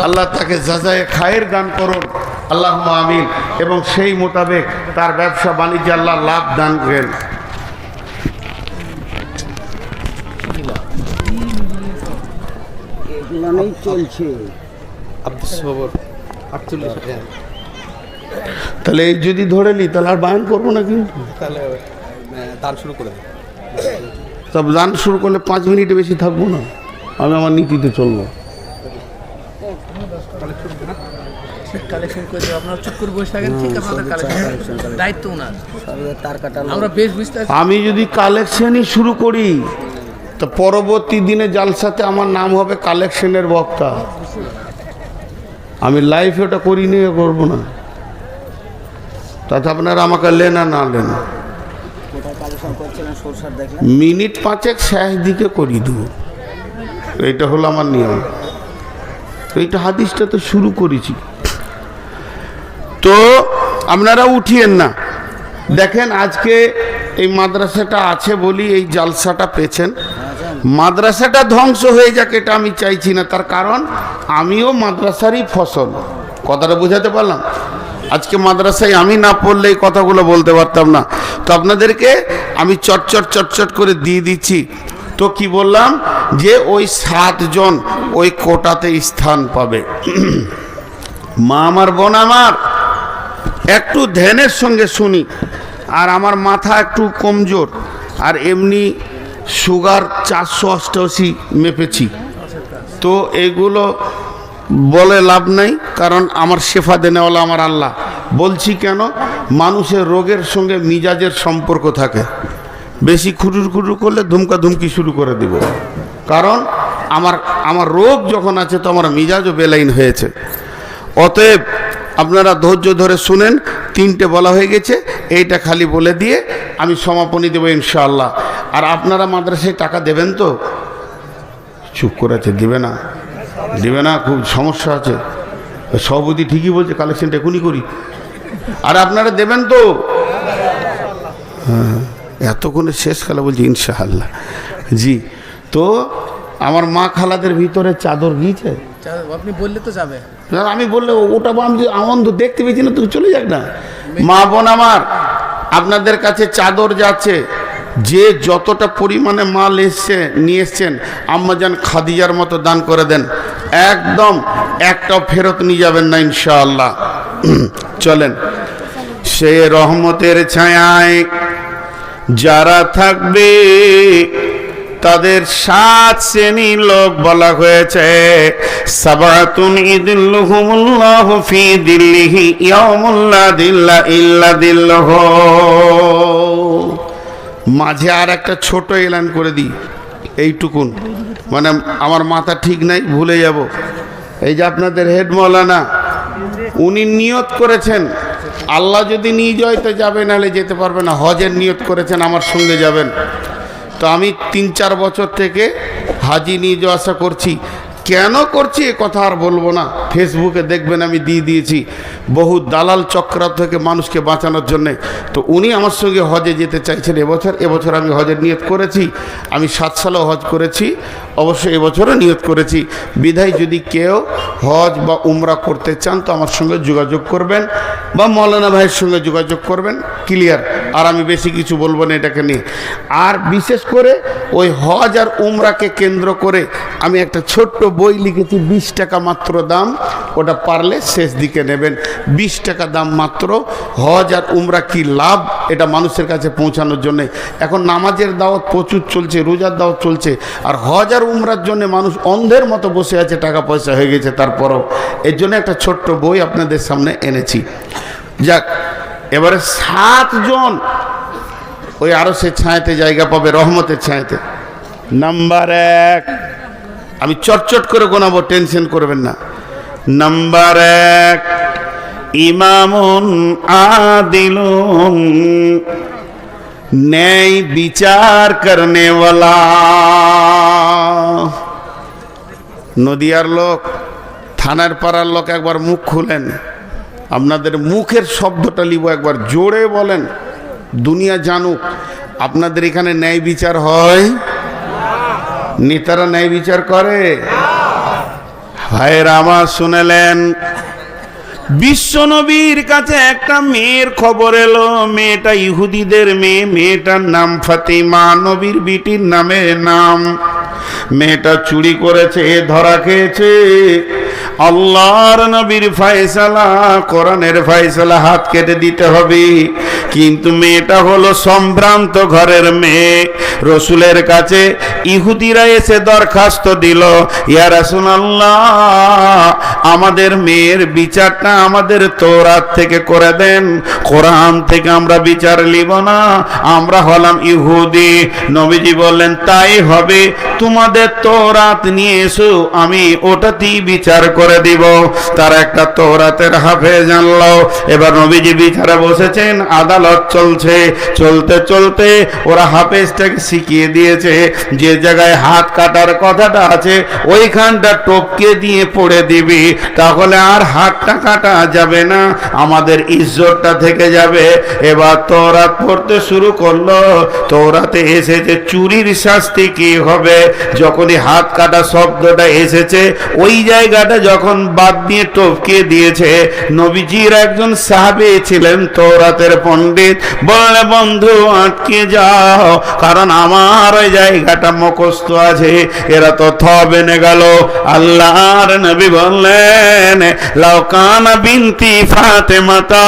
আল্লাহ তাকে জাযায়ে খায়ের দান করুন, আল্লাহুম্মা আমিন। এবং সেই মোতাবেক তার ব্যবসা বাণিজ্যে আল্লাহ লাভ দান করেন। তাহলে এই যদি ধরে নি তাহলে আর বায়ন করবো না, কিন্তু তাহলে দান শুরু করে দেব। সব দান শুরু করলে 5 মিনিটে বেশি থাকবো না, আমি আমার নীতিতে চলবো। কালেকশন করে দেব, আপনারা চুপ করে বসে থাকেন, ঠিক আপনাদের কালেকশন দায়িত্ব না, তার কাটা আমরা বেশ বুঝতে। আমি যদি কালেকশনই শুরু করি তো পরবর্তী দিনে জালসাতে আমার নাম হবে কালেকশনের বক্তা। আমি লাইফ ওটা করি নিয়ে করবো না, তাতে আপনারা আমাকে লেন আর না লেন, মিনিট 5 শেষ দিকে করি দেব। এইটা হলো আমার নিয়ম। এইটা হাদিসটা তো শুরু করেছি, তো আপনারা উঠিয়েন না। দেখেন আজকে এই মাদ্রাসাটা আছে বলি এই জালসাটা পেয়েছেন। মাদ্রাসাটা ধ্বংস হয়ে যাক এটা আমি চাইছি না, তার কারণ আমিও মাদ্রাসারই ফসল। কথাটা বুঝাতে পারলাম? আজকে মাদ্রাসায় আমি না পড়লে এই কথাগুলো বলতে পারতাম না। তো আপনাদেরকে আমি চটচট করে দিয়ে দিচ্ছি। তো কি বললাম যে ওই 7 জন ওই কোটাতে স্থান পাবে। মা আমার, বোন আমার, একটু ধ্যানের সঙ্গে শুনি। আর আমার মাথা একটু কমজোর, আর এমনি সুগার 488 মেপেছি, তো এগুলো বলে লাভ নাই, কারণ আমার শেফা দেনেওয়ালা আমার আল্লাহ। বলছি কেন? মানুষের রোগের সঙ্গে মিজাজের সম্পর্ক থাকে, বেশি খুটুর করলে ধুমকা ধুমকি শুরু করে দিব। কারণ আমার রোগ যখন আছে তো আমার মিজাজও বেলাইন হয়েছে। অতএব আপনারা ধৈর্য ধরে শুনেন। 3টে বলা হয়ে গেছে, এইটা খালি বলে দিয়ে আমি সমাপনী দেবো ইনশাআল্লাহ। আর আপনারা মাদ্রাসায় টাকা দেবেন তো? চুপ করে আছে, দিবে না, দিবে না, খুব সমস্যা আছে। সভাপতি ঠিকই বলছে, কালেকশনটা এখনই করি। আর আপনারা দেবেন তো? হ্যাঁ, এতক্ষণে শেষ কালে বলছি ইনশাআল্লাহ। জি, তো আমার মা খালাদের ভিতরে চাদর গিয়েছে, আপনি বললে তো যাবে। আমি বললে ওটা আমি আনন্দ দেখতে পেয়েছি না, তুমি চলে যাক না। মা বোন আমার, আপনাদের কাছে চাদর যাচ্ছে, যে যতটা পরিমাণে মাল এসছে নিয়ে এসছেন আম্মাজান খাদিজার মতো দান করে দেন, একদম একটাও ফেরত নিয়ে যাবেন না ইনশাআল্লাহ। চলেন, সে রহমতের ছায়ায় যারা থাকবে তাদের 7 শ্রেণীর লোক বলা হয়েছে। সাবাতুন ইদিল্লুহুমুল্লাহু ফি দিল্লিহি ইয়াউমুল লা দিল্লা ইল্লা দিল্লুহু। মাঝে আর একটা ছোট এলান করে দিই, এইটুকুন, মানে আমার মাথা ঠিক নাই, ভুলে যাব। এই যে আপনাদের হেড মৌলানা, উনি নিয়ত করেছেন আল্লাহ যদি নিয়ে যায় তো যাবে, নাহলে যেতে পারবে না। হজের নিয়ত করেছেন আমার সঙ্গে যাবেন। তো আমি 3-4 বছর থেকে হাজি নিয়ে যাওয়া আসা করছি। কেন করছি এ কথা আর বলবো না, ফেসবুকে দেখবেন আমি দিয়ে দিয়েছি বহু দালাল চক্রান্ত থেকে মানুষকে বাঁচানোর জন্যে। তো উনি আমার সঙ্গে হজে যেতে চাইছেন এবছর আমি হজের নিয়ত করেছি। আমি 7 সালেও হজ করেছি, অবশ্যই এবছরও নিয়ত করেছি। বিধায় যদি কেউ হজ বা উমরা করতে চান তো আমার সঙ্গে যোগাযোগ করবেন বা মৌলানা ভাইয়ের সঙ্গে যোগাযোগ করবেন, ক্লিয়ার। আর আমি বেশি কিছু বলবো না এটাকে নিয়ে। আর বিশেষ করে ওই হজ আর উমরাকে কেন্দ্র করে আমি একটা ছোট্ট বই লিখেছি, 20 টাকা মাত্র দাম, ওটা পারলে শেষ দিকে নেবেন। 20 টাকা দাম মাত্র, হজ আর উমরা কি লাভ এটা মানুষের কাছে পৌঁছানোর জন্য। এখন নামাজের দাওয়াত প্রচুর চলছে, রোজার দাওয়াত চলছে, আর হজ আর উমরার জন্য মানুষ অন্ধের মতো বসে আছে, টাকা পয়সা হয়ে গেছে তারপরও। এর জন্য একটা ছোট্ট বই আপনাদের সামনে এনেছি। যাক, এবারে 7 জন ওই আরো সে ছায়াতে জায়গা পাবে, রহমতের ছায়াতে। নাম্বার 1, আমি চটচট করে গোনাবো, টেনশন করবেন না। নাম্বার 1, ইমামুন আদিলুন, ন্যায় বিচার করনে ওয়ালা। নদিয়ার লোক, থানার পাড়ার লোক, একবার মুখ খুলেন, আপনাদের মুখের শব্দটা লিব, একবার জোরে বলেন, দুনিয়া জানুক আপনাদের এখানে ন্যায় বিচার হয়। নেতারা ন্যায় বিচার করে? ভাইয়েরা আমার শুনেলেন, বিশ্ব নবীর কাছে একটা মেয়ের খবর এলো। মেয়েটা ইহুদিদের মেয়ে, মেয়েটার নাম ফাতিমা, নবীর বিটির নামে নাম। মেয়েটা চুরি করেছে, ধরা খেয়েছে। আল্লাহর নবীর ফয়সালা, কোরআনের ফয়সালা, হাত কেটে দিতে হবে। কিন্তু মেয়েটা হলো সম্ভ্রান্ত ঘরের মেয়ে। রসুলের কাছে ইহুদিরা এসে দরখাস্ত দিল, ইয়া রাসূলুল্লাহ, আমাদের মেয়ের বিচারটা আমাদের তওরাত থেকে করে দেন, কোরআন থেকে আমরা বিচার নিব না, আমরা হলাম ইহুদি। নবীজি বললেন, তাই হবে, তোমাদের তওরাত নিয়ে এসো, আমি ওটাতেই বিচার করে দিব। তার একটা তওরাতের হাফেজ আনলো। এবার নবীজি বিচারে বসেছেন, আদালত চলছে। চলতে চলতে ওরা হাফেজটাকে শিখিয়ে দিয়েছে, যে জায়গায় হাত কাটার কথাটা আছে ওইখানটা টপকে দিয়ে পড়ে দিবি, তাহলে আর হাতটা কাটা যাবে না, আমাদের ইজ্জতটা থেকে যাবে। এবার তওরাত পড়তে শুরু করলো। তওরাতে এসেছে চুরির শাস্তি কি হবে। যখনই হাত কাটা শব্দটা এসেছে, ওই জায়গাটা যখন বাদ দিয়ে টপকে দিয়েছে, নবীজির একজন সাহাবী ছিলেন তওরাতের পণ্ডিত, বললে, বন্ধু আটকে যাও, কারণ আমার ওই জায়গাটা মুখস্থ আছে। এরা তো বেনে গেল। আল্লাহর নবী বললেন, লাউ কানা বিনতি ফাতেমাতা,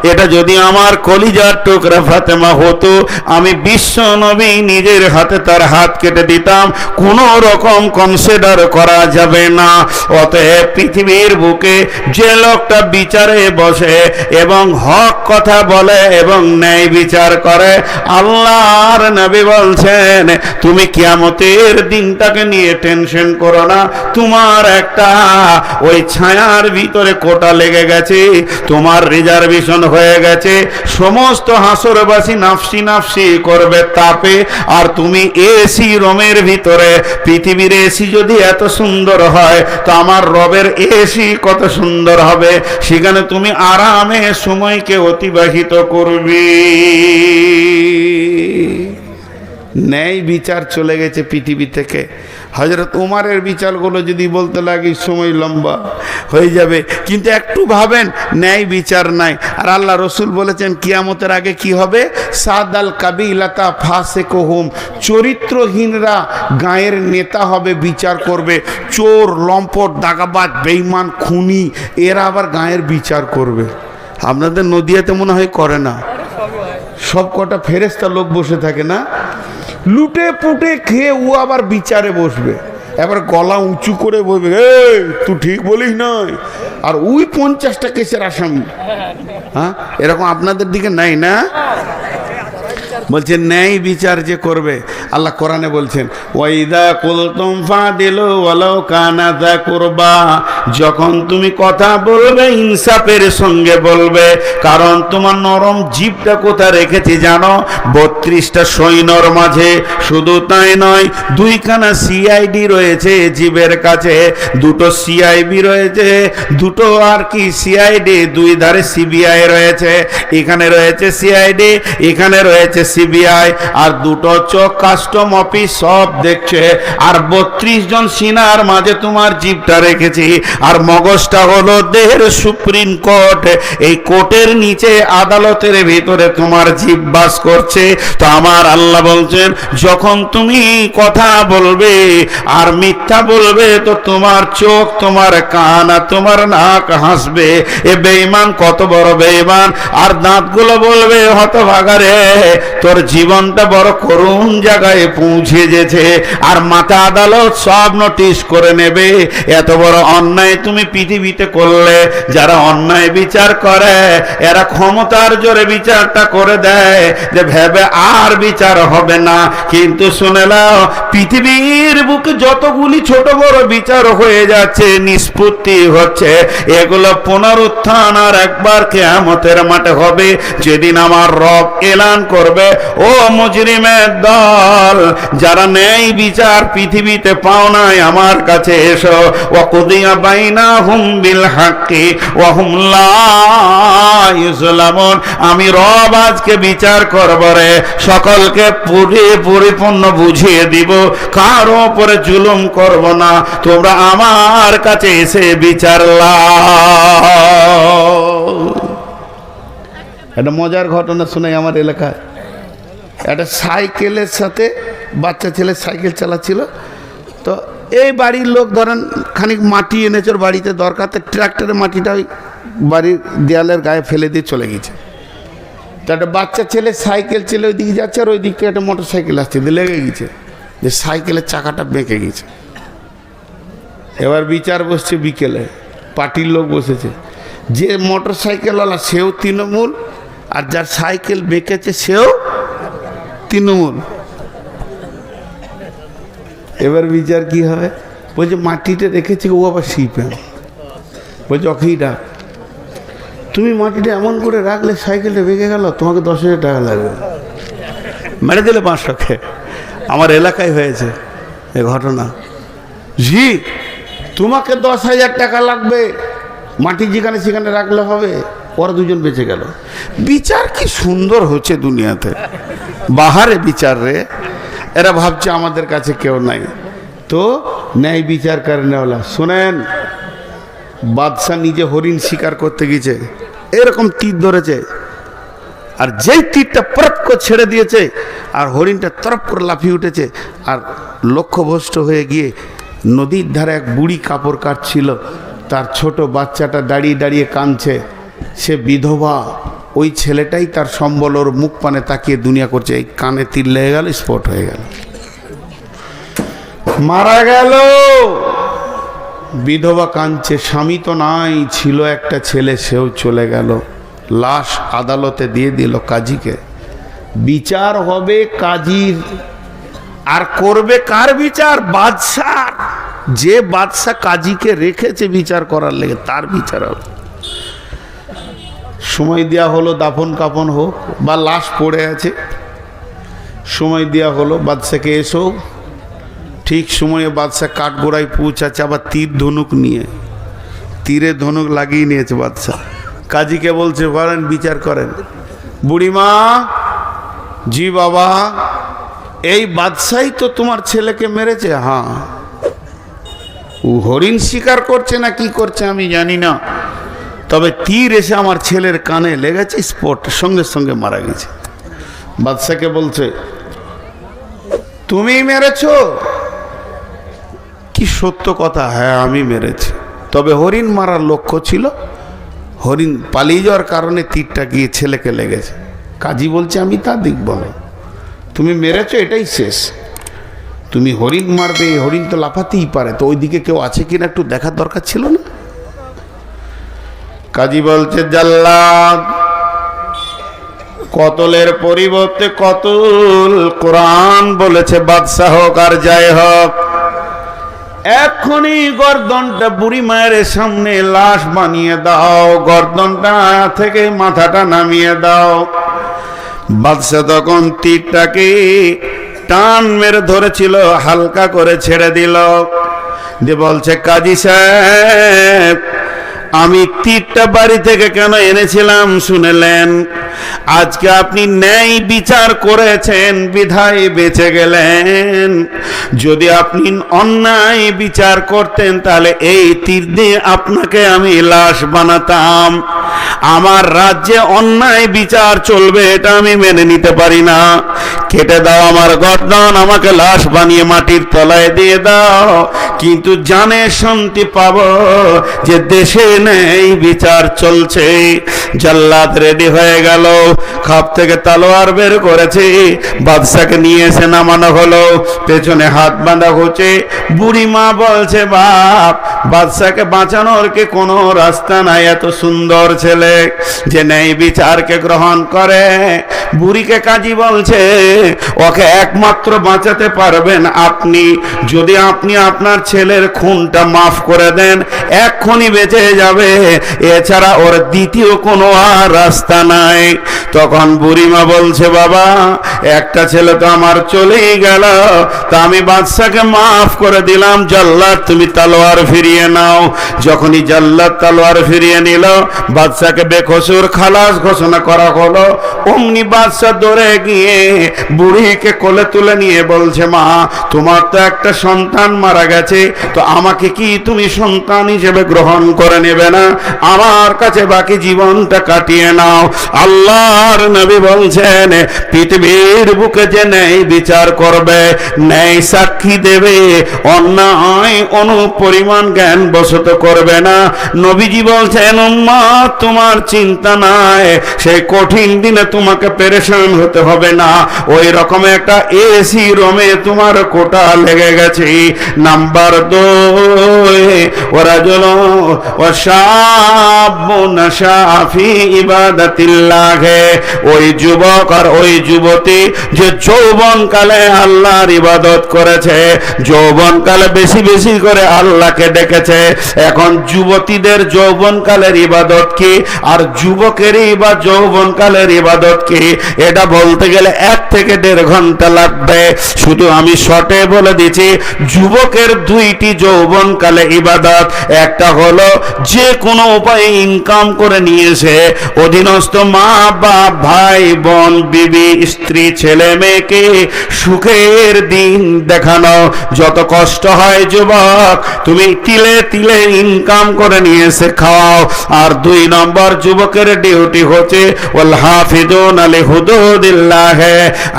এটা যদি আমার কলিজার টুকরা ফাতেমা হতো, আমি বিশ্ব নবী নিজের হাতে তার হাত কেটে দিতাম, কোনো রকম কনসিডার করা যাবে না। অতএব পৃথিবীর বুকে যে লোকটা বিচারে বসে এবং হক কথা বলে এবং ন্যায় বিচার করে, আল্লাহর নবী বলছেন, তুমি কিয়ামতের দিনটাকে নিয়ে টেনশন করো না, তোমার একটা ওই ছায়ার ভিতরে কোটা লেগে গেছে, তোমার রিজার্ভেশন হয়ে গেছে। সমস্ত হাসরবাসী নাফসি নাফসি করবে তাপে, আর তুমি এসি রুমের ভিতরে। পৃথিবীর এসি যদি এত সুন্দর হয়, তো আমার রবের এসি কত সুন্দর হবে। সেখানে তুমি আরামে সময়কে অতিবাহিত করবে। ন্যায় বিচার চলে গেছে পৃথিবী থেকে। হযরত উমারের বিচারগুলো যদি বলতে লাগি সময় লম্বা হয়ে যাবে, কিন্তু একটু ভাবেন, ন্যায় বিচার নাই। আর আল্লাহ রসুল বলেছেন কিয়ামতের আগে কি হবে, সাদাল কাবিলাতা ফাসিকুহুম, চরিত্রহীনরা গায়ের নেতা হবে, বিচার করবে। চোর, লম্পট, দাগাবাজ, বেঈমান, খুনি, এরা আবার গায়ের বিচার করবে। আপনাদের নদিয়াতে মনে হয় করে না, সব কটা ফেরেশতা লোক বসে থাকে না, লুটে পুটে খেয়ে ও আবার বিচারে বসবে, এবার গলা উঁচু করে বলবে, এই তুই ঠিক বলিস নয়, আর ওই 50টা কেসের আসামি। হ্যাঁ, এরকম আপনাদের দিকে নাই না? বলছে ন্যায় বিচার যে করবে, আল্লাহ কোরআনে বলছেন ওয়াইদা কুলতুম ফাদিলু ওয়ালাউ কানা যা কুরবা, যখন তুমি কথা বলবে ইনসাফের সঙ্গে বলবে, কারণ তোমার নরম জিভটা কোথায় রেখেছি জানো? 32টা সৈন্যর মাঝে। শুধু তাই নয়, দুইখানা সিআইডি রয়েছে জিভের কাছে, দুটো সিআইবি রয়েছে, দুটো আর কি সিআইডি, দুই ধারে সিবিআই রয়েছে, এখানে রয়েছে সিআইডি, এখানে রয়েছে সিবিআই, আর দুটো চোখ কাস্টম অফিস সব দেখছে। আর 32 জন সিনার মাঝে তোমার জিভটা রেখেছি, আর মগজটা হলো দেহের সুপ্রিম কোর্ট। এই কোর্টের নিচে আদালতের ভিতরে তোমার জিভ বাস করছে। তো আমার আল্লাহ বলছেন যখন তুমি কথা বলবে আর মিথ্যা বলবে, তো তোমার চোখ, তোমার কান আর তোমার নাক হাসবে। এ বেঈমান কত বড় বেঈমান! আর দাঁতগুলো বলবে হতভাগারে, তোর জীবনটা বড় করুণ জায়গায় পৌঁছে গেছে। আর মাথা আদালত সব নোটিশ করে নেবে, এত বড় অন্যায় তুমি পৃথিবীতে করলে। যারা অন্যায় বিচার করে এরা ক্ষমতার জোরে বিচারটা করে দেয়, যে ভেবে আর বিচার হবে না। কিন্তু শুনে নাও, পৃথিবীর বুকে যতগুলি ছোট বড় বিচার হয়ে যাচ্ছে, নিষ্পত্তি হচ্ছে, এগুলো পুনরুত্থান আর একবার কিয়ামতের মাঠে হবে, যেদিন আমার রব এলান করবে, ও মুজরিমের দল, যারা ন্যায় বিচার পৃথিবীতে পাও নাই, আমার কাছে এসো। ওয়াকুদিয়া বাইনাহুম বিল হাক্কি ওয়া হুম লা ইউজলামুন। আমি রব আজকে বিচার করব রে, সকলকে পরিপূর্ণ বুঝিয়ে দিব, কারো উপরে জুলুম করব না। তোমরা আমার কাছে এসে বিচার লাও। একটা মজার ঘটনা শোনাই আমার এলাকায়। একটা সাইকেলের সাথে বাচ্চা ছেলে সাইকেল চালাচ্ছিল, তো এই বাড়ির লোক ধরেন খানিক মাটি এনেছে ওর বাড়িতে দরকার, তো ট্রাক্টরের মাটিটা ওই বাড়ির দেয়ালের গায়ে ফেলে দিয়ে চলে গেছে। তো একটা বাচ্চা ছেলে সাইকেল ছেলে ওই দিকে যাচ্ছে, আর ওই দিক থেকে একটা মোটর সাইকেল আসছে, লেগে গেছে, যে সাইকেলের চাকাটা বেঁকে গেছে। এবার বিচার বসছে বিকেলে, পার্টির লোক বসেছে, যে মোটর সাইকেলওয়ালা সেও তৃণমূল, আর যার সাইকেল বেঁকেছে সেও তৃণমূল। এবার বিচার কি হবে? বলছে মাটিটা রেখেছে ও আবার শিপে। বলছে অখেই ডাক, তুমি মাটিটা এমন করে রাখলে সাইকেলটা বেঁকে গেল, তোমাকে 10,000 টাকা লাগবে। মেরে দিলে 500। আমার এলাকায় হয়েছে এ ঘটনা। জি, তোমাকে 10,000 টাকা লাগবে, মাটি যেখানে সেখানে রাখলে হবে। ওরা দুজন বেঁচে গেল। বিচার কি সুন্দর হচ্ছে দুনিয়াতে, বাহারে বিচার রে। এরা ভাবছে আমাদের কাছে কেউ নাই, তো ন্যায় বিচার করে নেওয়ালা। শোনেন, বাদশাহ নিজে হরিণ শিকার করতে গেছে, এরকম তীর ধরেছে, আর যেই তীরটা পরপ করে ছেড়ে দিয়েছে, আর হরিণটা তরপ করে লাফিয়ে উঠেছে, আর লক্ষ্যভ্রষ্ট হয়ে গিয়ে নদীর ধারে এক বুড়ি কাপড় কাটছিল, তার ছোট বাচ্চাটা দাঁড়িয়ে দাঁড়িয়ে কাঁদছে। সে বিধবা, ওই ছেলেটাই তার সম্বল, ওর মুখ পানে তাকিয়ে দুনিয়া করছে। এই কানে তীর লেগে গেল, স্পট হয়ে গেল, মারা গেল। বিধবা কাঁদছে, স্বামী তো নাই, ছিল একটা ছেলে, সেও চলে গেল। লাশ আদালতে দিয়ে দিল কাজীকে। বিচার হবে কাজীর, আর করবে কার বিচার? বাদশাহ। যে বাদশাহ কাজীকে রেখেছে বিচার করার লেগে, তার বিচার হবে। সময় দেওয়া হলো, দাফন কাফন হোক, বা লাশ পড়ে আছে, সময় দেওয়া হলো বাদশাকে, এসো। ঠিক সময়ে বাদশাহ কাঠগোড়ায় পৌঁছাচ্ছে, আবার তীর ধনুক নিয়ে, তীরে ধনুক লাগিয়ে নিয়েছে বাদশাহ। কাজীকে বলছে করেন, বিচার করেন। বুড়িমা, জি বাবা, এই বাদশাই তো তোমার ছেলেকে মেরেছে। হ্যাঁ। ও হরিণ শিকার করছে না কি করছে আমি জানি না, তবে তীর এসে আমার ছেলের কানে লেগেছে, স্পট, সঙ্গে সঙ্গে মারা গেছে। বাদশাকে বলছে তুমি মেরেছো? কি সত্য কথা? হ্যাঁ আমি মেরেছি, তবে হরিণ মারার লক্ষ্য ছিল, হরিণ পালিয়ে যাওয়ার কারণে তীরটা গিয়ে ছেলেকে লেগেছে। কাজী বলছে আমি তা দেখব না, তুমি মেরেছো এটাই শেষ। তুমি হরিণ মারবে, হরিণ তো লাফাতেই পারে, তো ওইদিকে কেউ আছে কিনা একটু দেখার দরকার ছিল না? কাজী বলছে জাল্লাদ কতলের পরিবর্তে কতল। কোরআন বলেছে বাদশা হোক আর যাই হোক, এক্ষুনি গর্দনটা বুড়ি মায়ের সামনে লাশ বানিয়ে দাও, গর্দনটা থেকে মাথাটা নামিয়ে দাও। বাদশা তখন তীরটাকে টান মেরে ধরেছিল, হালকা করে ছেড়ে দিল, দিয়ে বলছে কাজী সাহেব, আমি তীরটা বাড়ি থেকে কেন এনেছিলাম শুনেলেন? আজকে আপনি ন্যায় বিচার করেছেন বিধায় বেঁচে গেলেন। যদি আপনি অন্যায় বিচার করতেন তাহলে এই তীর দিয়ে আপনাকে আমি লাশ বানাতাম। আমার রাজ্যে অন্যায় বিচার চলবে এটা আমি মেনে নিতে পারি না। কেটে দাও আমার গর্দন, আমাকে লাশ বানিয়ে মাটির তলায় দিয়ে দাও, কিন্তু জানে শান্তি পাবো যে দেশে নেই বিচার চলছে। জাল্লাদ রেডি হয়ে গেল, খাপ থেকে তলোয়ার বের করেছে, বাদশাকে নিয়ে এসে নামানো হলো, পেছনে হাত বাঁধা হচ্ছে। বুড়ি মা বলছে বাপ, বাদশাকে বাঁচানোর কি কোনো রাস্তা নাই? এত সুন্দর ছেলে যে নেই বিচারকে গ্রহণ করে। বুড়িকে কাজী বলছে ওকে একমাত্র বাঁচাতে পারবেন আপনি। যদি আপনি আপনার ছেলের খুনটা মাফ করে দেন এক্ষুনি বেঁচে যাবে, এছাড়া ওর দ্বিতীয় কোনো আর রাস্তা নাই। তখন বুড়িমা বলছে বাবা, একটা ছেলে তো আমার চলেই গেল, তা আমি বাদশাকে মাফ করে দিলাম, জাল্লাদ তুমি তলোয়ার ফিরিয়ে নাও। যখনই জাল্লাদ তলোয়ার ফিরিয়ে নিল, বাদশাকে বেকসুর খালাস ঘোষণা করা হলো। অমনি বাদশা দৌড়ে গিয়ে বুড়িকে কোলে তুলে নিয়ে বলছে মা, তোমার তো একটা সন্তান মারা গেছে, তো আমাকে কি তুমি সন্তান হিসেবে গ্রহণ করে নেবে না? আমার কাছে বাকি জীবনটা কাটিয়ে নাও। আল্লাহর নবী বলছেন পৃথিবীর বুকে যে ন্যায় বিচার করবে, ন্যায় সাক্ষী দেবে, অন্যায় অনুপরিমাণ জ্ঞান বশত করবে না। নবীজি বলছেন উম্মত তোমার চিন্তা নাই, সেই কঠিন দিনে তোমাকে পেরেশান হতে হবে না। ওই রকম একটা এসি রুমে তোমার কোটা লেগে গেছে। নাম্বার 2, ওরা জল ও শাবুন শাফি ইবাদাতিল্লাহ, ওই যুবক আর ওই যুবতী যে যৌবন কালে আল্লাহর ইবাদত করেছে, যৌবন কালে বেশি বেশি করে আল্লাহকে ডেকেছে। এখন যুবতীদের যৌবন কালের ইবাদত কি আর যুবকেরই বা যৌবন কালের ইবাদত কি, এটা বলতে গেলে 1 থেকে 1.5 ঘন্টা লাগবে। শুধু আমি শর্টে বলে দিচ্ছি, যুবকের 2টি যৌবন কালে ইবাদত। একটা হলো যে কোনো উপায়ে ইনকাম করে নিয়েছে, অধীনস্থ মা বাপ ভাই বোন বিবি স্ত্রী ছেলে মেয়েকে সুখের দিন দেখানো। যত কষ্ট হয় যুবক, তুমি তিলে তিলে ইনকাম করে নিয়েছে খাওয়াও। আর 2 নম্বর যুবকের ডিউটি হচ্ছে ওয়াল হাফিজুন আলি হুদুদিল্লাহ,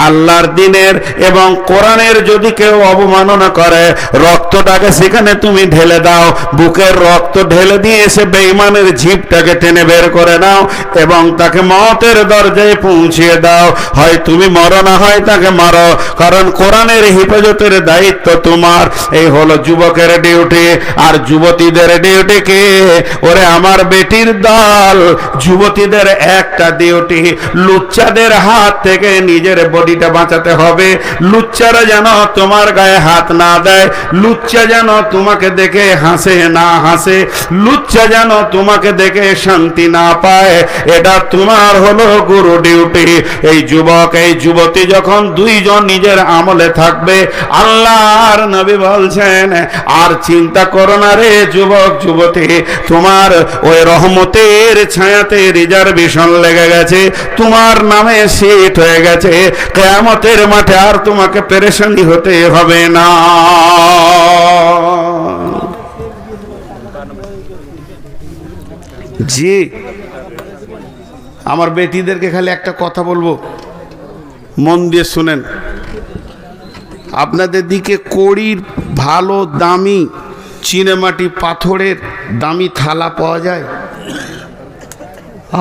আল্লাহর দ্বীনের এবং কোরআনের যদি কেউ অবমাননা করে রক্তটাকে সেখানে তুমি ঢেলে দাও, বুকের রক্ত ঢেলে দিয়ে এসে বেঈমানের জিভটাকে টেনে বের করে নাও এবং তাকে মওতের দরজায় পৌঁছিয়ে দাও। হয় তুমি মরো না হয় তাকে মারো, কারণ কোরআনের হেফাজতের দায়িত্ব তোমার। এই হলো যুবকের ডিউটি। আর যুবতীদের ডিউটি কি? ওরে আমার বেটির দল, যুবতীদের একটা ডিউটি, লুচ্চাদের হাত থেকে নিজের বডিটা বাঁচাতে হবে। লুচ্চারা যেন তোমার গায়ে হাত না দেয়, লুচ্চা যেন তোমাকে দেখে হাসে না হাসে, লুচ্চা যেন তোমাকে দেখে শান্তি না পায়, এটা তোমার হলো গুরু ডিউটি। এই যুবক এই যুবতী যখন 2 জন নিজের আমলে থাকবে, আল্লাহর নবী বলছেন আর চিন্তা করো না রে যুবক যুবতী, তোমার ওই রহমতের ছায়াতে রিজার্ভেশন লেগে গেছে, তোমার নামে সিট হয়ে গেছে, কিয়ামতের মাঠে আর তোমাকে পেরেশানি হতে হবে না। জি, আমার বেটিদেরকে খালি একটা কথা বলবো, মন দিয়ে শুনেন। আপনাদের দিকে কড়ির ভালো দামি চিনেমাটি পাথরের দামি থালা পাওয়া যায়?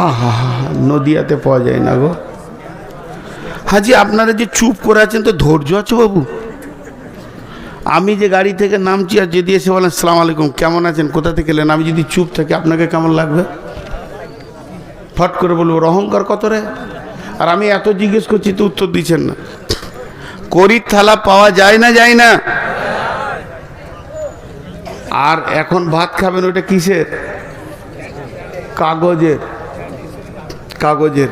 আহা, নদিয়াতে পাওয়া যায় না গো। হাজি আপনারা যে চুপ করে আছেন, তো ধৈর্য আছে বাবু? আমি যে গাড়ি থেকে নামছি আর যদি এসে বলেন আসসালামু আলাইকুম, কেমন আছেন, কোথা থেকে এলেন, আমি যদি চুপ থাকি আপনাকে কেমন লাগবে? ফট করে বলবো অহংকার কত রে? আর আমি এত জিজ্ঞেস করছি তো উত্তর দিচ্ছেন না। করির থালা পাওয়া যায় না যায় না? আর এখন ভাত খাবেন ওটা কিসের? কাগজের। কাগজের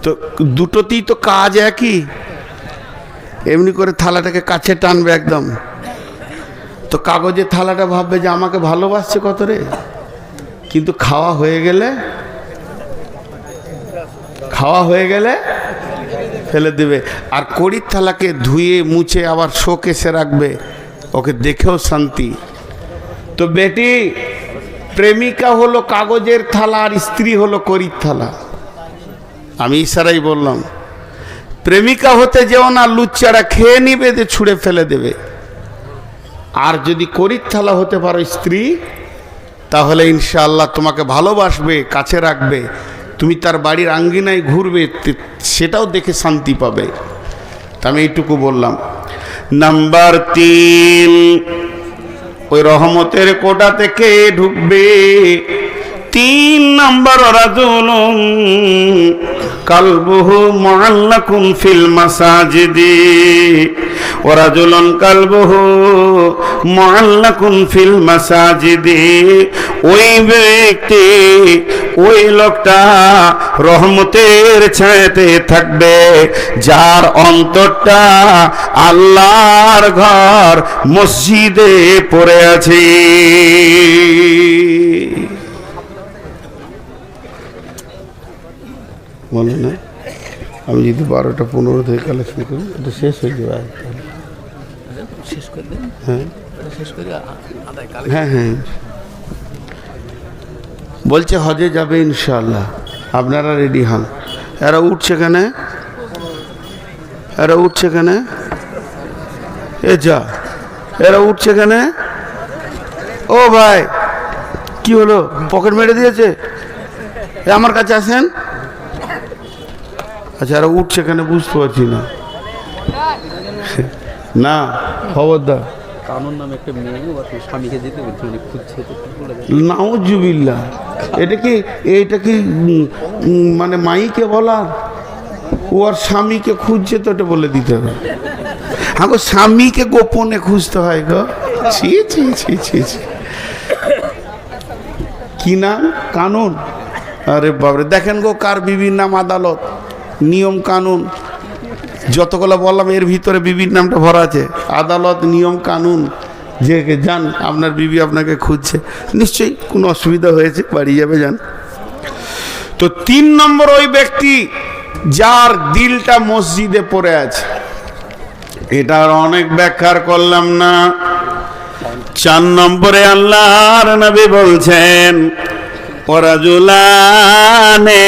তো দুটোতেই তো কাজ একই। এমনি করে থালাটাকে কাছে টানবে একদম, তো কাগজের থালাটা ভাববে যে আমাকে ভালোবাসছে কত রে, কিন্তু খাওয়া হয়ে গেলে ফেলে দেবে। আর কড়ির থালাকে ধুয়ে মুছে আবার শোকেসে রাখবে, ওকে দেখেও শান্তি। তো বেটি, প্রেমিকা হলো কাগজের থালা আর স্ত্রী হলো কড়ির থালা। আমি ইশারাই বললাম, প্রেমিকা হতে যেও না, লুচ্চারা খেয়ে নিবে, যে ছুঁড়ে ফেলে দেবে। আর যদি কড়ির থালা হতে পারো স্ত্রী, তাহলে ইনশাআল্লাহ তোমাকে ভালোবাসবে, কাছে রাখবে, তুমি তার বাড়ির আঙ্গিনায় ঘুরবে, সেটাও দেখে শান্তি পাবে। তা আমি এইটুকু বললাম। নাম্বার 3, ওই রহমতের কোটা থেকে ঢুকবে 3 নম্বর, রাজুলুন কালবুহু মুআল্লাকুন ফিল মাসাজিদি, ওয়া রাজুলুন কালবুহু মুআল্লাকুন ফিল মাসাজিদি। ওই ব্যক্তি, ওই লোকটা রহমতের ছায়াতে থাকবে যার অন্তরটা আল্লাহর ঘর মসজিদে পড়ে আছে। বলে না, আমি যদি 12টা 15 থেকে কালেকশন করি, এটা শেষ হয়ে যাবে। শেষ করে দেন। হ্যাঁ শেষ করে আদায় কালে হ্যাঁ হ্যাঁ, বলছে হজে যাবে ইনশাআল্লাহ, আপনারা রেডি হন। এরা উঠছে কেন? এরা উঠছে কেন? এ যা, এরা উঠছে কেন? ও ভাই, কি হলো? পকেট মেরে দিয়েছে? আমার কাছে আসেন। আচ্ছা, এরা উঠছে কেন বুঝতে পারছি না। না, খবরদার। কানুন নামে একটা মেয়ে স্বামীকে যেতে বলছে, মানে খুঁজছে, নাউজুবিল্লাহ। এটা কি মানে মাইকে বলার? ও আর স্বামীকে খুঁজছে, তো এটা বলে দিতে হবে। হ্যাঁ গো, স্বামীকে গোপনে খুঁজতে হয় গো। ছি ছি ছি ছি ছি। কি নাম? কানুন? আরে বাবরে, দেখেন গো, কার বিবির নাম আদালত, নিয়ম কানুন যতগুলো বললাম, এর ভিতরে বিবির নামটা ভরা আছে। আদালত, নিয়ম কানুন, যে যান, আপনার বিবি আপনাকে খুঁজছে, নিশ্চয়ই কোনো অসুবিধা হয়েছে, বাড়ি যাবে, যান। তো 3 নম্বর, ওই ব্যক্তি যার দিলটা মসজিদে পড়ে আছে। এটার অনেক ব্যাখ্যার করলাম না। 4 নম্বরে আল্লাহর নবী বলছেন, ওরাজুলানে,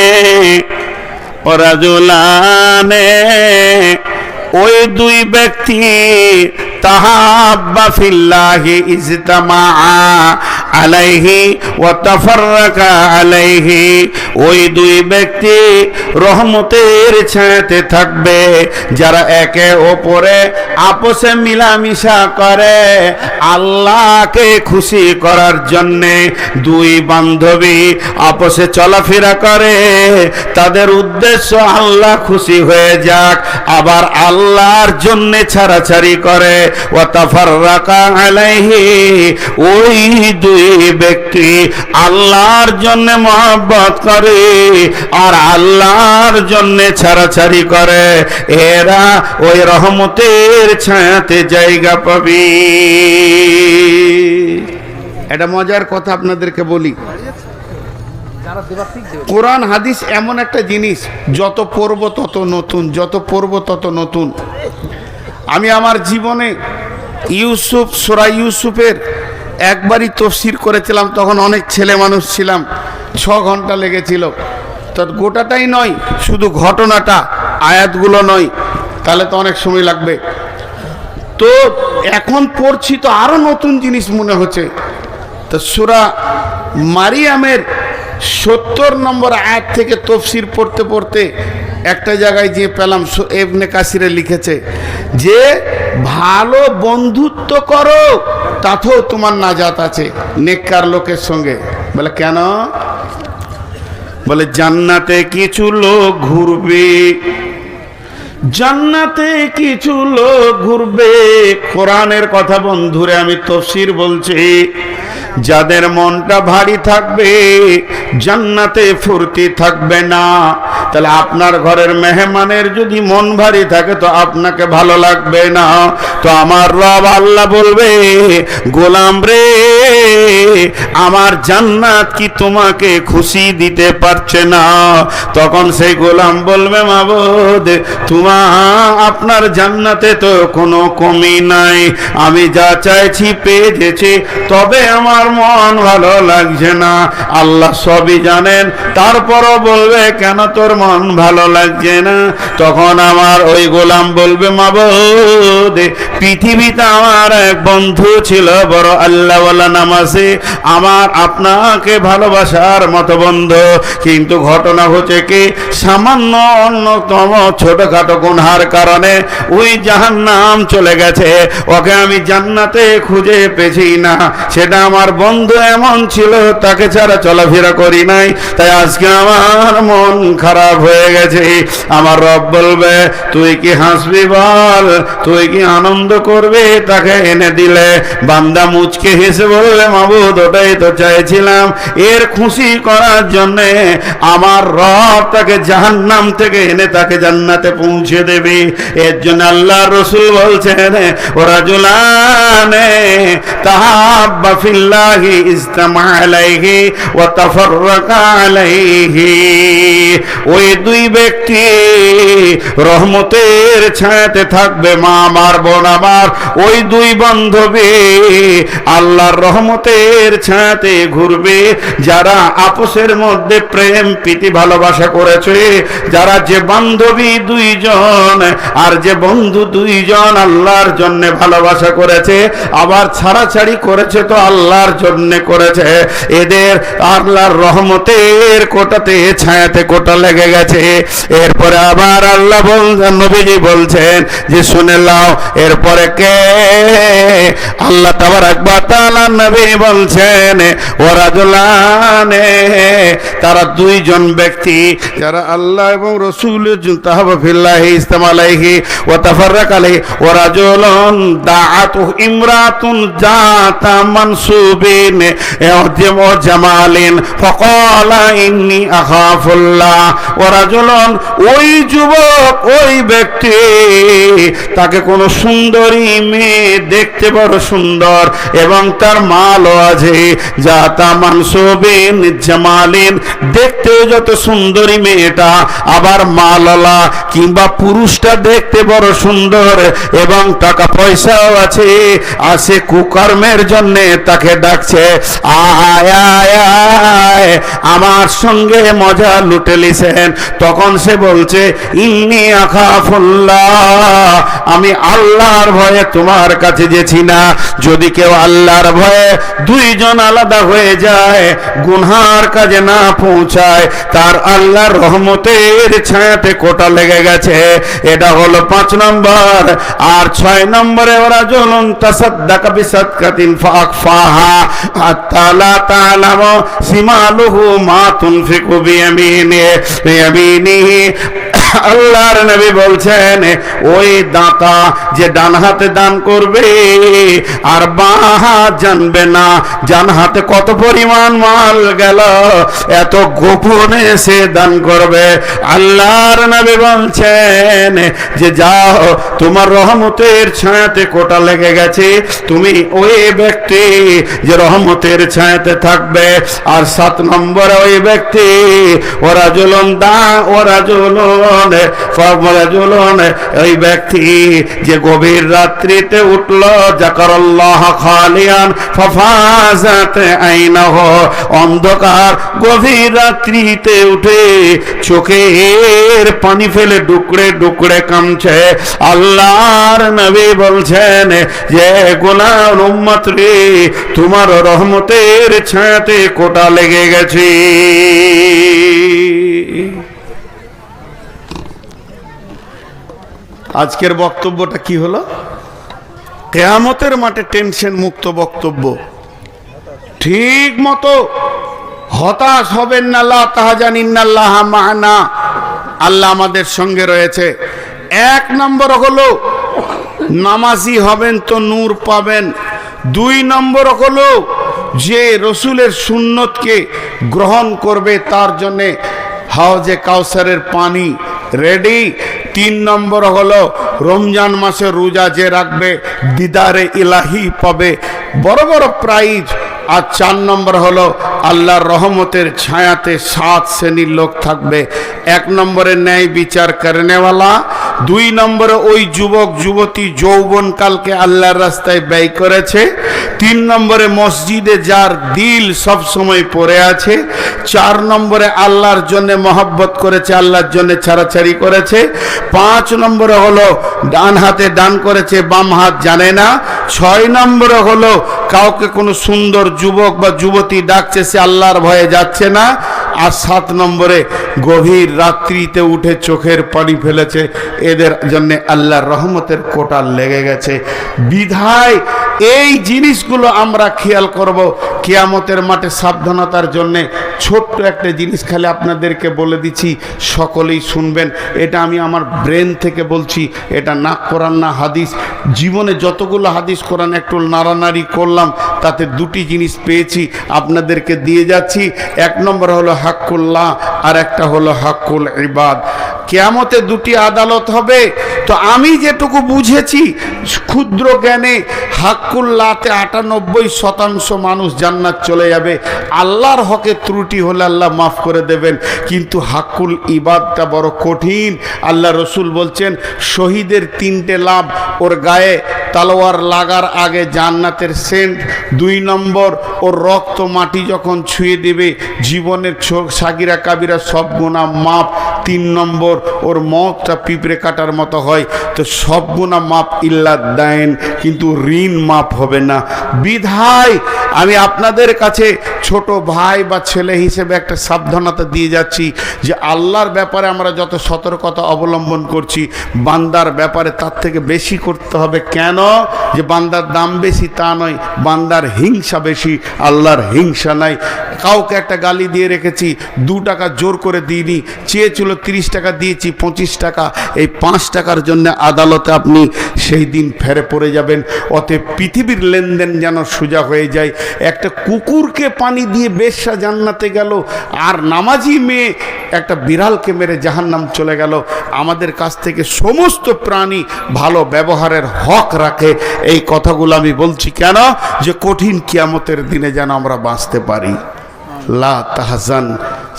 ওই 2 ব্যক্তি তাহাব্বা ফিল্লাহি ইজতামা আলাইহি ওয়া তাফাররাকা আলাইহি। ওই 2 ব্যক্তি রহমতের ছায়াতে থাকবে যারা একে অপরে আপসে মিলামিশা করে আল্লাহকে খুশি করার জন্যে। 2 বান্ধবী আপসে চলাফেরা করে, তাদের উদ্দেশ্য আল্লাহ খুশি হয়ে যাক, আবার আল্লাহর জন্যে ছাড়াছাড়ি করে। ওয়া তাফাররাকা আলাইহি, ওই 2 ব্যক্তি আল্লাহর জন্য মহব্বত করে আর আল্লাহর জন্য ছাড়াছাড়ি করে, এরা ওই রহমতের ছায়াতে জায়গা পাবে। এটা মজার কথা আপনাদেরকে বলি। কোরআন হাদিস এমন একটা জিনিস, যত পড়ব তত নতুন, যত পড়ব তত নতুন। আমি আমার জীবনে সূরা ইউসুফের একবারই তাফসীর করেছিলাম, তখন অনেক ছেলে মানুষ ছিলাম, 6 ঘন্টা লেগেছিল। তো গোটাটাই নয়, শুধু ঘটনাটা, আয়াতগুলো নয়, তাহলে তো অনেক সময় লাগবে। তো এখন পড়ছি তো আরো নতুন জিনিস মনে হচ্ছে। তো সূরা মারিয়ামের 70 নম্বর আয়াত থেকে তাফসীর পড়তে পড়তে একটা জায়গায় যে পেলাম, ইবনে কাসিরে লিখেছে যে ভালো বন্ধুত্ব করো, তাতেও তোমার নাজাত আছে নেককার লোকের সঙ্গে। বলে কেন? বলে জান্নাতে কিছু লোক ঘুরবে, জান্নাতে কিছু লোক ঘুরবে। কোরআনের কথা বন্ধুরে, আমি তাফসীর বলছি। যাদের মনটা ভারী থাকবে জান্নাতে ফুর্তি থাকবে না। তাহলে আপনার ঘরের মেহমানের যদি মন ভারী থাকে তো আপনাকে ভালো লাগবে না। তো আমার রব আল্লাহ বলবে, গোলাম রে, আমার জান্নাত কি তোমাকে খুশি দিতে পারছে না? তখন সেই গোলাম বলবে, মাবুদ, আপনার জান্নাতে তো কোনো কমি নাই, আমি যা চাইছি পেয়ে গেছি, তবে আমার মন ভালো লাগছে না। আল্লাহ সবই জানেন, তারপরও বলবে, কেন তোর মন ভালো লাগছে না? তখন আমার ওই গোলাম বলবে, মাবুদ, পৃথিবীতে আমার এক বন্ধু ছিল, বড় আল্লাহওয়ালা নামাজি, আমার আপনাকে ভালোবাসার মতো বন্ধু, কিন্তু ঘটনা হচ্ছে কি, সামান্য অন্যতম ছোটখাটো গুনহার কারণে ওই জাহান্নাম চলে গেছে, ওকে আমি জান্নাতে খুঁজে পেছি না। সেটা আমার বন্ধু এমন ছিল, তাকে ছাড়া চলাফেরা করি নাই, তাই আজকে আমার মন খারাপ হয়ে গেছে। আমার রব বলবে, তুই কি হাসবি বল, তুই কি আনন্দ করবে তাকে এনে দিলে? বান্দা মুচকে হেসে বলবে, মাবুদ, ওটাই তো চাইছিলাম। এর খুশি করার জন্য আমার রব তাকে জাহান্নাম থেকে এনে তাকে জান্নাতে পৌঁছে দেবে। এর জন্য আল্লাহ রসুল বলছেন, ওরা জুলানে তাহাব্বা ফিল্লাহি ইজতামা আলাইহি ওয়া তাফাররাকা আলাইহি। ওই দুই ব্যক্তি রহমতের ছায়াতে থাকবে। মা আমার, বোন আমার, ওই দুই বান্ধবী আল্লাহর রহমতের ছায়াতে ঘুরবে, যারা আপসের মধ্যে প্রেম প্রীতি ভালোবাসা করেছে, যারা যে বান্ধবী দুইজন আর যে বন্ধু দুইজন আল্লাহর জন্য ভালোবাসা করেছে, আবার ছাড়াছাড়ি করেছে তো আল্লাহর জন্য করেছে, এদের আল্লাহর রহমতের কোটাতে ছায়াতে কোটা লেগে গেছে। এরপরে আবার আল্লাহ বলছেন, নবীজি বলছেন যে শুনে লাও, এরপরে কে? আল্লাহ তাবারাক ওয়া তাআলা নবী বলছেন, ওরা জুলানে, তারা দুইজন ব্যক্তি যারা আল্লাহ এবং রাসূলের তাহাব্বা ফিল্লাহি ইজতামা আলাইহি ওয়া তাফাররাকা আলাইহি। ওরা জুলুন দাআতু ইমরাতুন জাতা মানসুবিন ওয়া জামালিন ফাকালা ইন্নী আখাফুল্লাহ। ওরা জুলুন, ওই যুবক, ওই ব্যক্তি, তাকে কোন সুন্দরী মেয়ে দেখতে বড় সুন্দর এবং তার মালও আছে, জাতা মানসুবিন জামালিন, দেখতে যত সুন্দরী মেয়েটা, আবার মালালা কিংবা পুরুষটা দেখতে বড় সুন্দর এবং টাকা পয়সাও আছে, আসে কুকর্মের জন্য তাকে ডাকছে, আয় আয় আয়, আমার সঙ্গে মজা লুটে লিছেন। তখন সে বলছে, ইন্নী আখাফুল্লাহ, আমি আল্লাহর ভয়ে তোমার কাছে যেছি না। যদি কেউ আল্লাহর ভয়ে দুইজন আলাদা হয়ে যায়, গুনহার কাজে না পৌঁছায়, তার আল্লাহর রহমতের ছায়াতে কোটা লেগে গেছে। এটা হলো 5 নম্বর। আর 6 নম্বরে, ওরা জুলুন তাসাদদাকা বিসাদকাতিন ফাআখফাহা হাত্তা লা তা'লামু শিমালুহু মা তুনফিকু বিয়ামিনিহি। আল্লাহর নবী বলছেন, ওই দাতা যে ডান হাতে দান করবে আর বাঁ হাত জানবে না ডান হাতে কত পরিমাণ মাল গেল, এত গোপনে সে দান করবে। আল্লাহর নবী বলছেন যে যাও, তোমার রহমতের ছায়াতে কোটা লেগে গেছে, তুমি ওই ব্যক্তি যে রহমতের ছায়াতে থাকবে। আর 7 নম্বরে ওই ব্যক্তি, ওরা জুলুন ওই ব্যক্তি যে গভীর রাত্রিতে উঠল, যাকারাল্লাহ খালিয়ান ফাফাজাত আইনাহু, অন্ধকার গভীর রাত্রিতে উঠে চোখের পানি ফেলে ডুকরে ডুকরে কামছে। আল্লাহর নবী বলছেন যে গোলাম উম্মত রে, তোমার রহমতের ছায়াতে কোটা লেগে গেছে। আজকের বক্তব্যটা কি হলো? কিয়ামতের মাঠে টেনশন মুক্ত বক্তব্য। ঠিক মতো হতাশ হবেন না, লা তাহজান ইন্নাল্লাহা মা'ানা, আল্লাহ আমাদের সঙ্গে রয়েছে। এক নম্বর হলো নামাজি হবেন তো নূর পাবেন। দুই নম্বর হলো যে রসুলের সুন্নতকে গ্রহণ করবে তার জন্যে হাউজে কাউসারের পানি রেডি। তিন নম্বর হলো রমজান মাসে রোজা যে রাখবে দিদারে ইলাহি পাবে, বড় বড় প্রাইজ। আর চার নম্বর হলো আল্লাহর রহমতের ছায়াতে 7 শ্রেণীর লোক থাকবে। এক নম্বরে ন্যায় বিচার করনেওয়ালা, দুই নম্বরে ওই যুবক যুবতী যৌবনকালকে আল্লাহর রাস্তায় ব্যয় করেছে, তিন নম্বরে মসজিদে যার দিল সব সময় পড়ে আছে, চার নম্বরে আল্লাহর জন্য মহব্বত করেছে, আল্লাহর জন্য ছাড়াছাড়ি করেছে, পাঁচ নম্বরে হলো ডান হাতে দান করেছে, বাম হাত জানে না, ছয় নম্বরে হলো কাউকে কোনো সুন্দর যুবক বা যুবতী ডাকছে সে আল্লাহর ভয়ে যাচ্ছে না, আর 7 নম্বরে গভীর রাত্রিতে উঠে চোখের পানি ফেলেছে, এদের জন্য আল্লাহর রহমতের কোটা লেগে গেছে। বিধায় এই জিনিসগুলো আমরা খেয়াল করব কিয়ামতের মাঠে সাবধানতার জন্যে। ছোট্ট একটা জিনিস খালি আপনাদেরকে বলে দিচ্ছি, সকলেই শুনবেন। এটা আমি আমার ব্রেন থেকে বলছি, এটা না কোরআন না হাদিস। জীবনে যতগুলো হাদিস কোরআন একটু নাড়ানাড়ি করলাম, তাতে দুটি জিনিস পেয়েছি, আপনাদেরকে দিয়ে যাচ্ছি। এক নম্বর হলো হাক্কুল্লাহ, আর একটা হলো হাক্কুল ইবাদ। কিয়ামতে দুটি আদালত হবে। তো আমি যেটুকু বুঝেছি ক্ষুদ্র জ্ঞানে, হাক্কুল্লাহতে 98% মানুষ জান্নাত চলে যাবে, আল্লাহর হকে ত্রুটি হলে আল্লাহ মাফ করে দেবেন। কিন্তু হাক্কুল ইবাদটা বড় কঠিন। আল্লাহ রসুল বলছেন শহীদের 3টে লাভ, ওর গায়ে তলোয়ার লাগার আগে জান্নাতের সেন্ট, 2 নম্বর ওর রক্ত মাটি যখন ছুঁয়ে দেবে জীবনের সাগিরা কাবিরা সব গুনাহ মাপ, 3 নম্বর ওর মতটা পিঁপড়ে কাটার মতো হয়। তো সব গুনাহ মাপ ইল্লা দাইন, কিন্তু ঋণ মাপ হবে না। বিধায় আমি আপনাদের কাছে ছোট ভাই বা ছেলে হিসেবে একটা সাবধানতা দিয়ে যাচ্ছি যে আল্লাহর ব্যাপারে আমরা যত সতর্কতা অবলম্বন করছি, বান্দার ব্যাপারে তার থেকে বেশি করতে হবে। কেন? যে বান্দার দাম বেশি তা নয়, বান্দার হিংসা বেশি, আল্লাহর হিংসা নাই। কাউকে একটা গালি দিয়ে রেখেছি, 2 টাকা জোর করে দিইনি, চেয়েছিল 30 টাকা দিয়েছি 25 টাকা, এই 5 টাকার জন্য আদালতে আপনি সেই দিন ফেরে পড়ে যাবেন। অতএব পৃথিবীর লেনদেন যেন সোজা হয়ে যায়। একটা কুকুরকে পানি দিয়ে বেশ্যা জান্নাতে গেল, আর নামাজি মেয়ে একটা বিড়ালকে মেরে জাহান্নাম চলে গেল। আমাদের কাছ থেকে সমস্ত প্রাণী ভালো ব্যবহারের হক রাখে। এই কথাগুলো আমি বলছি কেন? যে কঠিন কিয়ামতের দিনে যেন আমরা বাঁচতে পারি। লা তাহজান,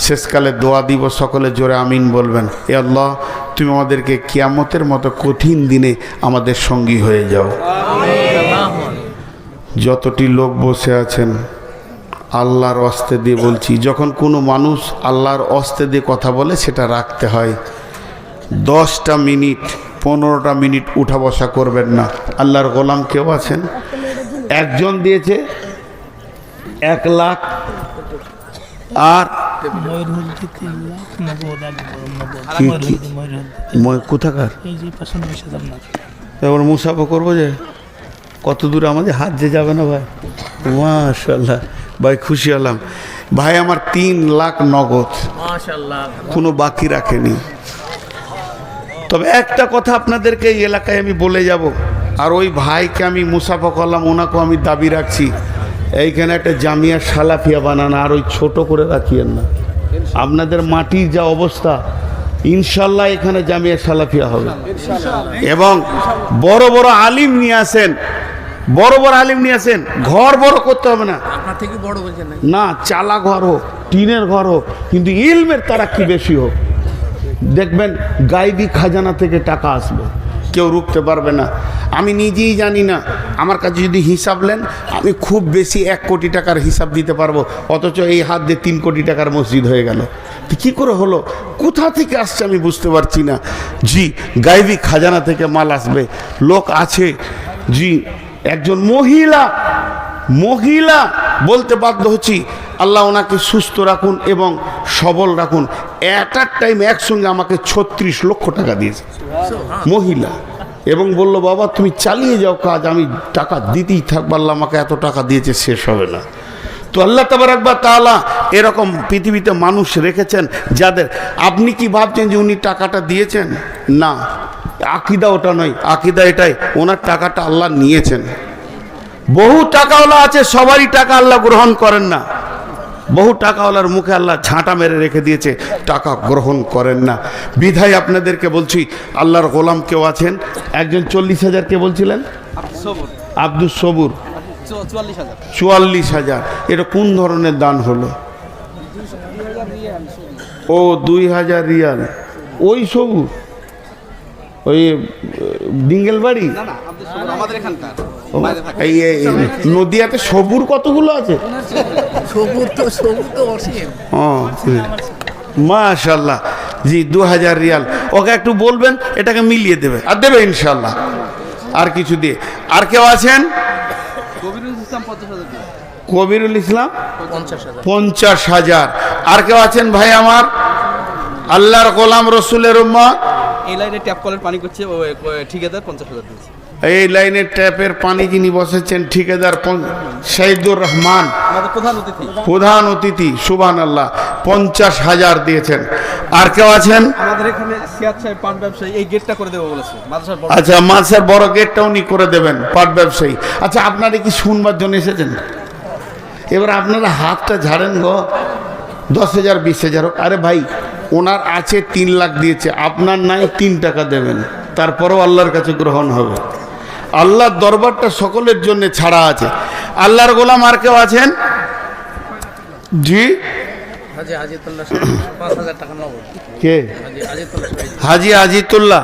শেষকালে দোয়া দিব, সকলে জোরে আমিন বলবেন। এ আল্লাহ, তুমি আমাদেরকে কিয়ামতের মতো কঠিন দিনে আমাদের সঙ্গী হয়ে যাও। যতটি লোক বসে আছেন আল্লাহর অস্তে দিয়ে বলছি, যখন কোনো মানুষ আল্লাহর অস্তে দিয়ে কথা বলে সেটা রাখতে হয়। 10টা মিনিট 15টা মিনিট উঠা বসা করবেন না। আল্লাহর গোলাম কেউ আছেন, একজন দিয়েছে 1 লাখ, আর কোথাকার এবার মুসাফা করবো যে কত দূর আমাদের হাত যে যাবে না ভাই। মাশাআল্লাহ ভাই, খুশি হলাম ভাই। আমার 3 লাখ নগদ, মাশাআল্লাহ, কোনো বাকি রাখেনি। তবে একটা কথা আপনাদেরকে এই এলাকায় আমি বলে যাব, আর ওই ভাইকে আমি মুসাফা করলাম, ওনাকেও আমি দাবি রাখছি, এইখানে একটা জামিয়া সালাফিয়া বানানো, আর ওই ছোট করে রাখিয়েন না। আপনাদের মাটির যা অবস্থা, ইনশাল্লাহ এখানে জামিয়া সালাফিয়া হবে। এবং বড় বড় আলিম নিয়ে আসেন, বড় বড় আলিম নিয়ে আসেন। ঘর বড় করতে হবে না, আপনার থেকে বড় বলছেন না, চালা ঘর হোক, টিনের ঘর হোক, কিন্তু ইলমের তারাক্কি বেশি হোক। দেখবেন গায়বী খাজানা থেকে টাকা আসবে, কেউ রুখতে পারবে না। আমি নিজেই জানি না, আমার কাছে যদি হিসাব নেন আমি খুব বেশি 1 কোটি টাকার হিসাব দিতে পারবো, অথচ এই হাত দিয়ে 3 কোটি টাকার মসজিদ হয়ে গেল। তো কী করে হলো, কোথা থেকে আসছে আমি বুঝতে পারছি না। জি, গায়বী খাজানা থেকে মাল আসবে, লোক আছে। জি, একজন মহিলা বলতে বাধ্য হচ্ছি, আল্লাহ ওনাকে সুস্থ রাখুন এবং সবল রাখুন। অ্যাট আ টাইম একসঙ্গে আমাকে 36 লক্ষ টাকা দিয়েছে মহিলা, এবং বলল বাবা তুমি চালিয়ে যাও কাজ, আমি টাকা দিতেই থাকবো, আল্লাহ আমাকে এত টাকা দিয়েছে শেষ হবে না। তো আল্লাহ তাবারক ওয়া তাআলা এরকম পৃথিবীতে মানুষ রেখেছেন যাদের, আপনি কি ভাবছেন যে উনি টাকাটা দিয়েছেন? না, আকীদা ওটা নয়, আকীদা এটাই ওনার টাকাটা আল্লাহ নিয়েছেন। বহু টাকাওয়ালা আছে, সবারই টাকা আল্লাহ গ্রহণ করেন না। বহু টাকাওয়ালার মুখে আল্লাহ ঝাঁটা মেরে রেখে দিয়েছে, টাকা গ্রহণ করেন না। বিধায় আপনাদেরকে বলছি, আল্লাহর গোলাম কেউ আছেন, একজন 40,000 কে বলছিলেন, আব্দুল সবুর 44,000। এটা কোন ধরনের দান হলো? ও 2000 রিয়াল। ওই সবুর ওই ডিঙ্গেল বাড়ি, এই নদিয়াতে সবুর কতগুলো আছে? সবুর তো অসীম। মাশাআল্লাহ, জি 2000 রিয়াল। ওকে একটু বলবেন, এটাকে মিলিয়ে দেবে, আর দেবে ইনশাআল্লাহ। আর কিছু দিয়ে। আর কেউ আছেন? কবিরুল ইসলাম 50,000। আর কেউ আছেন ভাই আমার? আল্লাহর গোলাম রসুলের উম্মত, এই লাইনে ট্যাপ কলের পানি করছে ঠিকাদার 50,000 দিয়েছে। এই লাইনের ট্যাপের পানি যিনি বসেছেন ঠিকাদার শহীদুর রহমান, প্রধান অতিথি, সুবহানাল্লাহ, 50,000 দিয়েছেন। আর কেউ আছেন? আমাদের এখানে সিয়াদ সাহেব পাট ব্যবসায়ী, এই গেটটা করে দেবো বলেছে মাদ্রাসার বড়। আচ্ছা, মাদ্রাসার বড় গেটটা উনি করে দেবেন, পাট ব্যবসায়ী। আচ্ছা, আপনারা কি শুনবার জন্য এসেছেন? এবার আপনারা হাতটা ঝাড়েন গো, 10,000 20,000 হোক। আরে ভাই, ওনার আছে 3 লাখ দিয়েছে, আপনার নাই 3 টাকা দেবেন, তারপরেও আল্লাহর কাছে গ্রহণ হবে। আল্লাহর দরবারটা সকলের জন্য ছাড়া আছে। আল্লাহর গোলাম আর কেউ আছেন? জি, কে? হাজি আজিতুল্লাহ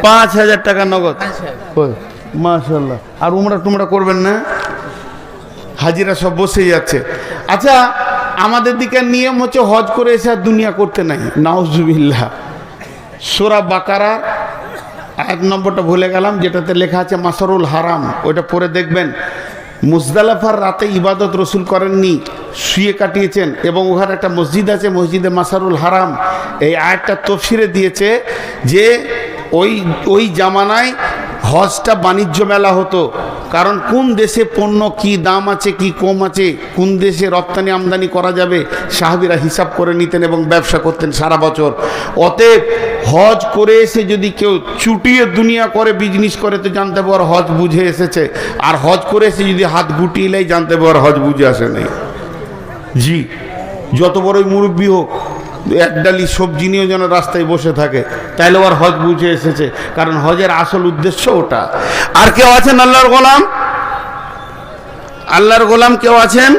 5,000 টাকা নগদ। মাশাআল্লাহ। আর উমরা টুমরা করবেন না? হাজিরা সব বসে যাচ্ছে। আচ্ছা, আমাদের দিকে নিয়ম হচ্ছে হজ করে এসে আর দুনিয়া করতে নাই, নাউজুবিল্লাহ। সূরা বাকারা আয়াত নম্বরটা ভুলে গেলাম, যেটাতে লেখা আছে মাসরুল হারাম, ওইটা পড়ে দেখবেন। মুজদালিফার রাতে ইবাদত রসুল করেননি, শুয়ে কাটিয়েছেন, এবং ওখানে একটা মসজিদ আছে, মসজিদে মাসরুল হারাম। এই আয়াতটা তফসিরে দিয়েছে যে ওই জামানায় হজটা বাণিজ্য মেলা হতো, কারণ কোন দেশে পণ্য কি দাম আছে, কি কম আছে, কোন দেশে রপ্তানি আমদানি করা যাবে, সাহাবীরা হিসাব করে নিতেন এবং ব্যবসা করতেন সারা বছর। অতএব হজ করে এসে যদি কেউ চুটিয়ে দুনিয়া করে বিজনেস করে, তো জানতে পার হজ বুঝে এসেছে। আর হজ করে এসে যদি হাত গুটিয়ে নেয়, জানতে পার হজ বুঝে আসে নেই। জি, যত বড়ই মুরব্বী হোক, এক ডালি সবজি নিয়েও যেন রাস্তায় বসে থাকে, তাইলে ওর হজ বুঝে এসেছে, কারণ হজের আসল উদ্দেশ্য ওটা। আর কেউ আছেন আল্লাহর গোলাম? আল্লাহর গোলাম কেউ আছেন?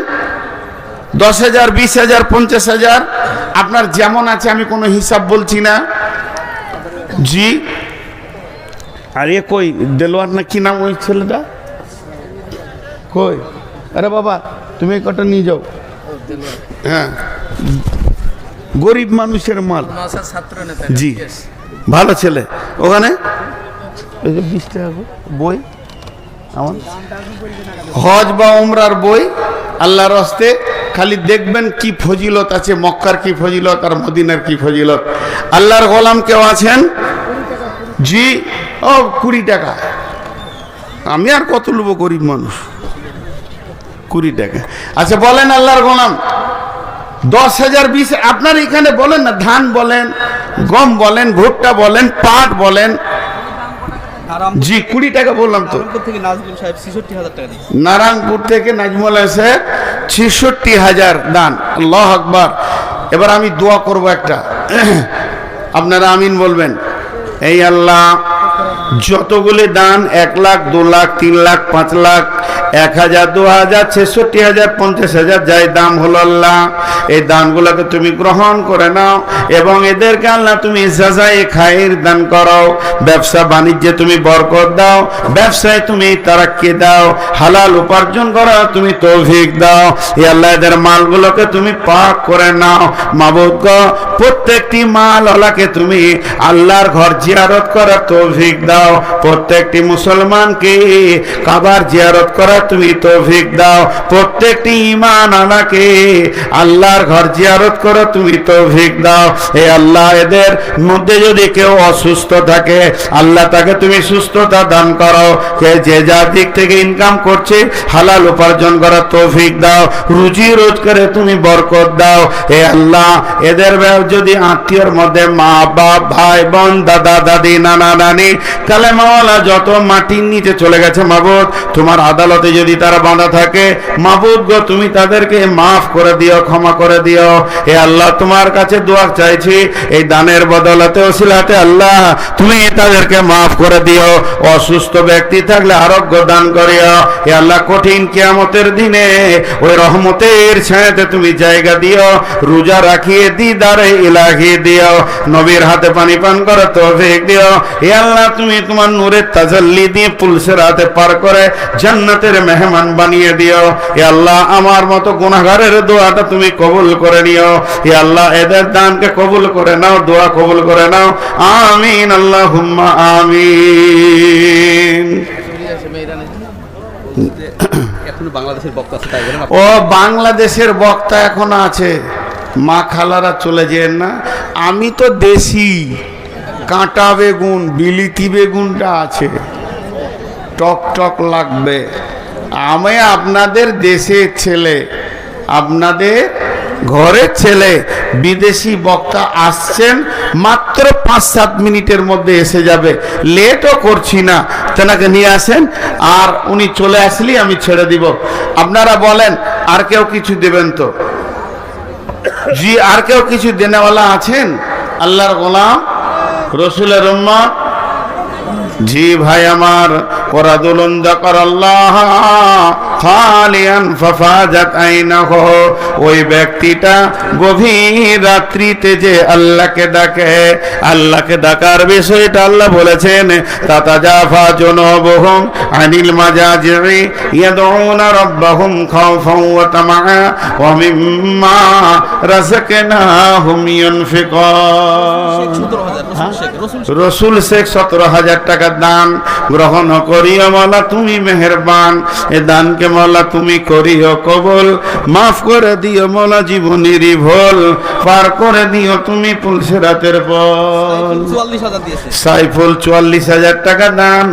10,000 20,000 50,000, আপনার যেমন আছে, আমি কোনো হিসাব বলছি না। জি, আর এ কই দেলোয়ার না কি নাম ওই ছেলেটা কই? আরে বাবা, তুমি এই কটা নিয়ে যাও। হ্যাঁ, গরিব মানুষের মাল। জি, ভালো ছেলে। ওখানে 20 টাকা বই, আমার হজ বা উমরার বই, আল্লাহর হস্তে। খালি দেখবেন কি ফজিলত আছে, মক্কার কি ফজিলত আর মদিনার কি ফজিলত। আল্লাহর গোলাম কেউ আছেন? জি, ও 20 টাকা। আমি আর কত নেবো, গরিব মানুষ, 20 টাকা। আচ্ছা বলেন আল্লাহর গোলাম, 10,000 20, আপনার এখানে বলেন না, ধান বলেন, গম বলেন, ভুট্টা বলেন, পাট বলেন। জি, 20 টাকা বললাম তো। নারায়ণপুর থেকে নাজমুল সাহেব 66,000 দান। আল্লাহু আকবার। এবার আমি দোয়া করব একটা, আপনারা আমিন বলবেন। এই আল্লাহ, যতগুলি দান, 1 লাখ 2 লাখ 3 লাখ 5 লাখ 1,000 2,000 66,000 50,000 যাই দাম হলো, আল্লাহ এই দানগুলোকে তুমি গ্রহণ করে নাও, এবং এদেরকে আল্লাহ তুমি জাযায়ে খায়র দান করো, ব্যবসা বাণিজ্যে তুমি বরকত দাও, ব্যবসায় তুমি তারাক্কি দাও, হালাল উপার্জন করা তুমি তৌফিক দাও। হে আল্লাহ, এদের মালগুলোকে তুমি পাক করে নাও। মাবুদ গো, প্রত্যেকটি মালওয়ালাকে তুমি আল্লাহর ঘর জিয়ারত করার তৌফিক দাও। দাও, প্রত্যেকটি মুসলমানকে কাবার জিয়ারত করার তুমি তৌফিক দাও, প্রত্যেকটি ঈমান আনাকে আল্লাহর ঘর জিয়ারত করো তুমি তৌফিক দাও। হে আল্লাহ, এদের মধ্যে যদি কেউ অসুস্থ থাকে আল্লাহ তাকে তুমি সুস্থতা দান করো, কে যে যার দিক থেকে ইনকাম করছে হালাল উপার্জন করার তৌফিক দাও, রুজি রোজগারে তুমি বরকত দাও। হে আল্লাহ, এদের যদি আত্মীয়র মধ্যে মা বাপ ভাই বোন দাদা দাদি নানা নানি কালেমাওয়ালা যত মাটির নিচে চলে গেছে মাবুদ, তোমার আদালতে যদি তারা বাঁধা থাকে মাবুদ গো তুমি তাদেরকে মাফ করে দিও, ক্ষমা করে দিও। হে আল্লাহ, তোমার কাছে দোয়া চাইছি এই দানের বদলতে ওসিলাতে আল্লাহ তুমি তাদেরকে মাফ করে দিও। অসুস্থ ব্যক্তি থাকলে আরোগ্য দান করিও। হে আল্লাহ, কঠিন কিয়ামতের দিনে ওই রহমতের ছায়াতে তুমি জায়গা দিও, রোজা রাখিয়ে দিদারে ইলাহি দিও, নবীর হাতে পানি পান করে তৌফিক দিও। হে আল্লাহ, তুমি তোমার নূরের তাজাল্লি দিয়ে পুলসের হাতে পার করে জান্নাতের মেহমান বানিয়ে দিও। হে আল্লাহ, আমার মতো গুনাহগারের দোয়াটা তুমি কবুল করে নিও। হে আল্লাহ, এদের দানকে কবুল করে নাও, দোয়া কবুল করে নাও। আমিন আল্লাহুম্মা আমিন। এখনো বাংলাদেশের বক্তা আছে, তাই বলেন ও বাংলাদেশের বক্তা এখন আছে, মা খালারা চলে যেন না। আমি তো দেশি কাঁটা বেগুন, বিলিতি বেগুনটা আছে, টক টক লাগবে। আমি আপনাদের দেশের ছেলে, আপনাদের ঘরের ছেলে, বিদেশি বক্তা আসছেন, মাত্র 5-7 মিনিটের মধ্যে এসে যাবে, লেটও করছি না, তেনাকে নিয়ে আসেন, আর উনি চলে আসলেই আমি ছেড়ে দিব। আপনারা বলেন আর কেউ কিছু দেবেন তো? জি, আর কেউ কিছু দেনেওয়ালা আছেন? আল্লাহর গোলাম, রসুলের উম্মত? জি ভাই আমার, ওরাদুলুন যাকারাল্লাহ খালিয়ান ফাফাজাত আইনাহু, ওই ব্যক্তিটা গভীর রাত্রিতে যে আল্লাহকে ডাকে, আল্লাহকে ডাকার বিষয়টা আল্লাহ বলেছেন তাতাজাফা জুনুবুহুম আনিল মাজাজি'i ইয়াদউনা রাব্বাহুম খাওফান ওয়া তামাআ ওয়া মিম্মা রাযাকনাহুম ইউনফিকুন। রসুল শেখ 17,000 টাকা দান গ্রহণ করিও মাওলা, তুমি মেহেরবান, এ দানকে মাওলা তুমি করিও কবুল, মাফ করে দিও মাওলা জীবনের ভুল, পার করে দিও তুমি পুলসিরাতের পল। সাইফুল 44,000 টাকা দান।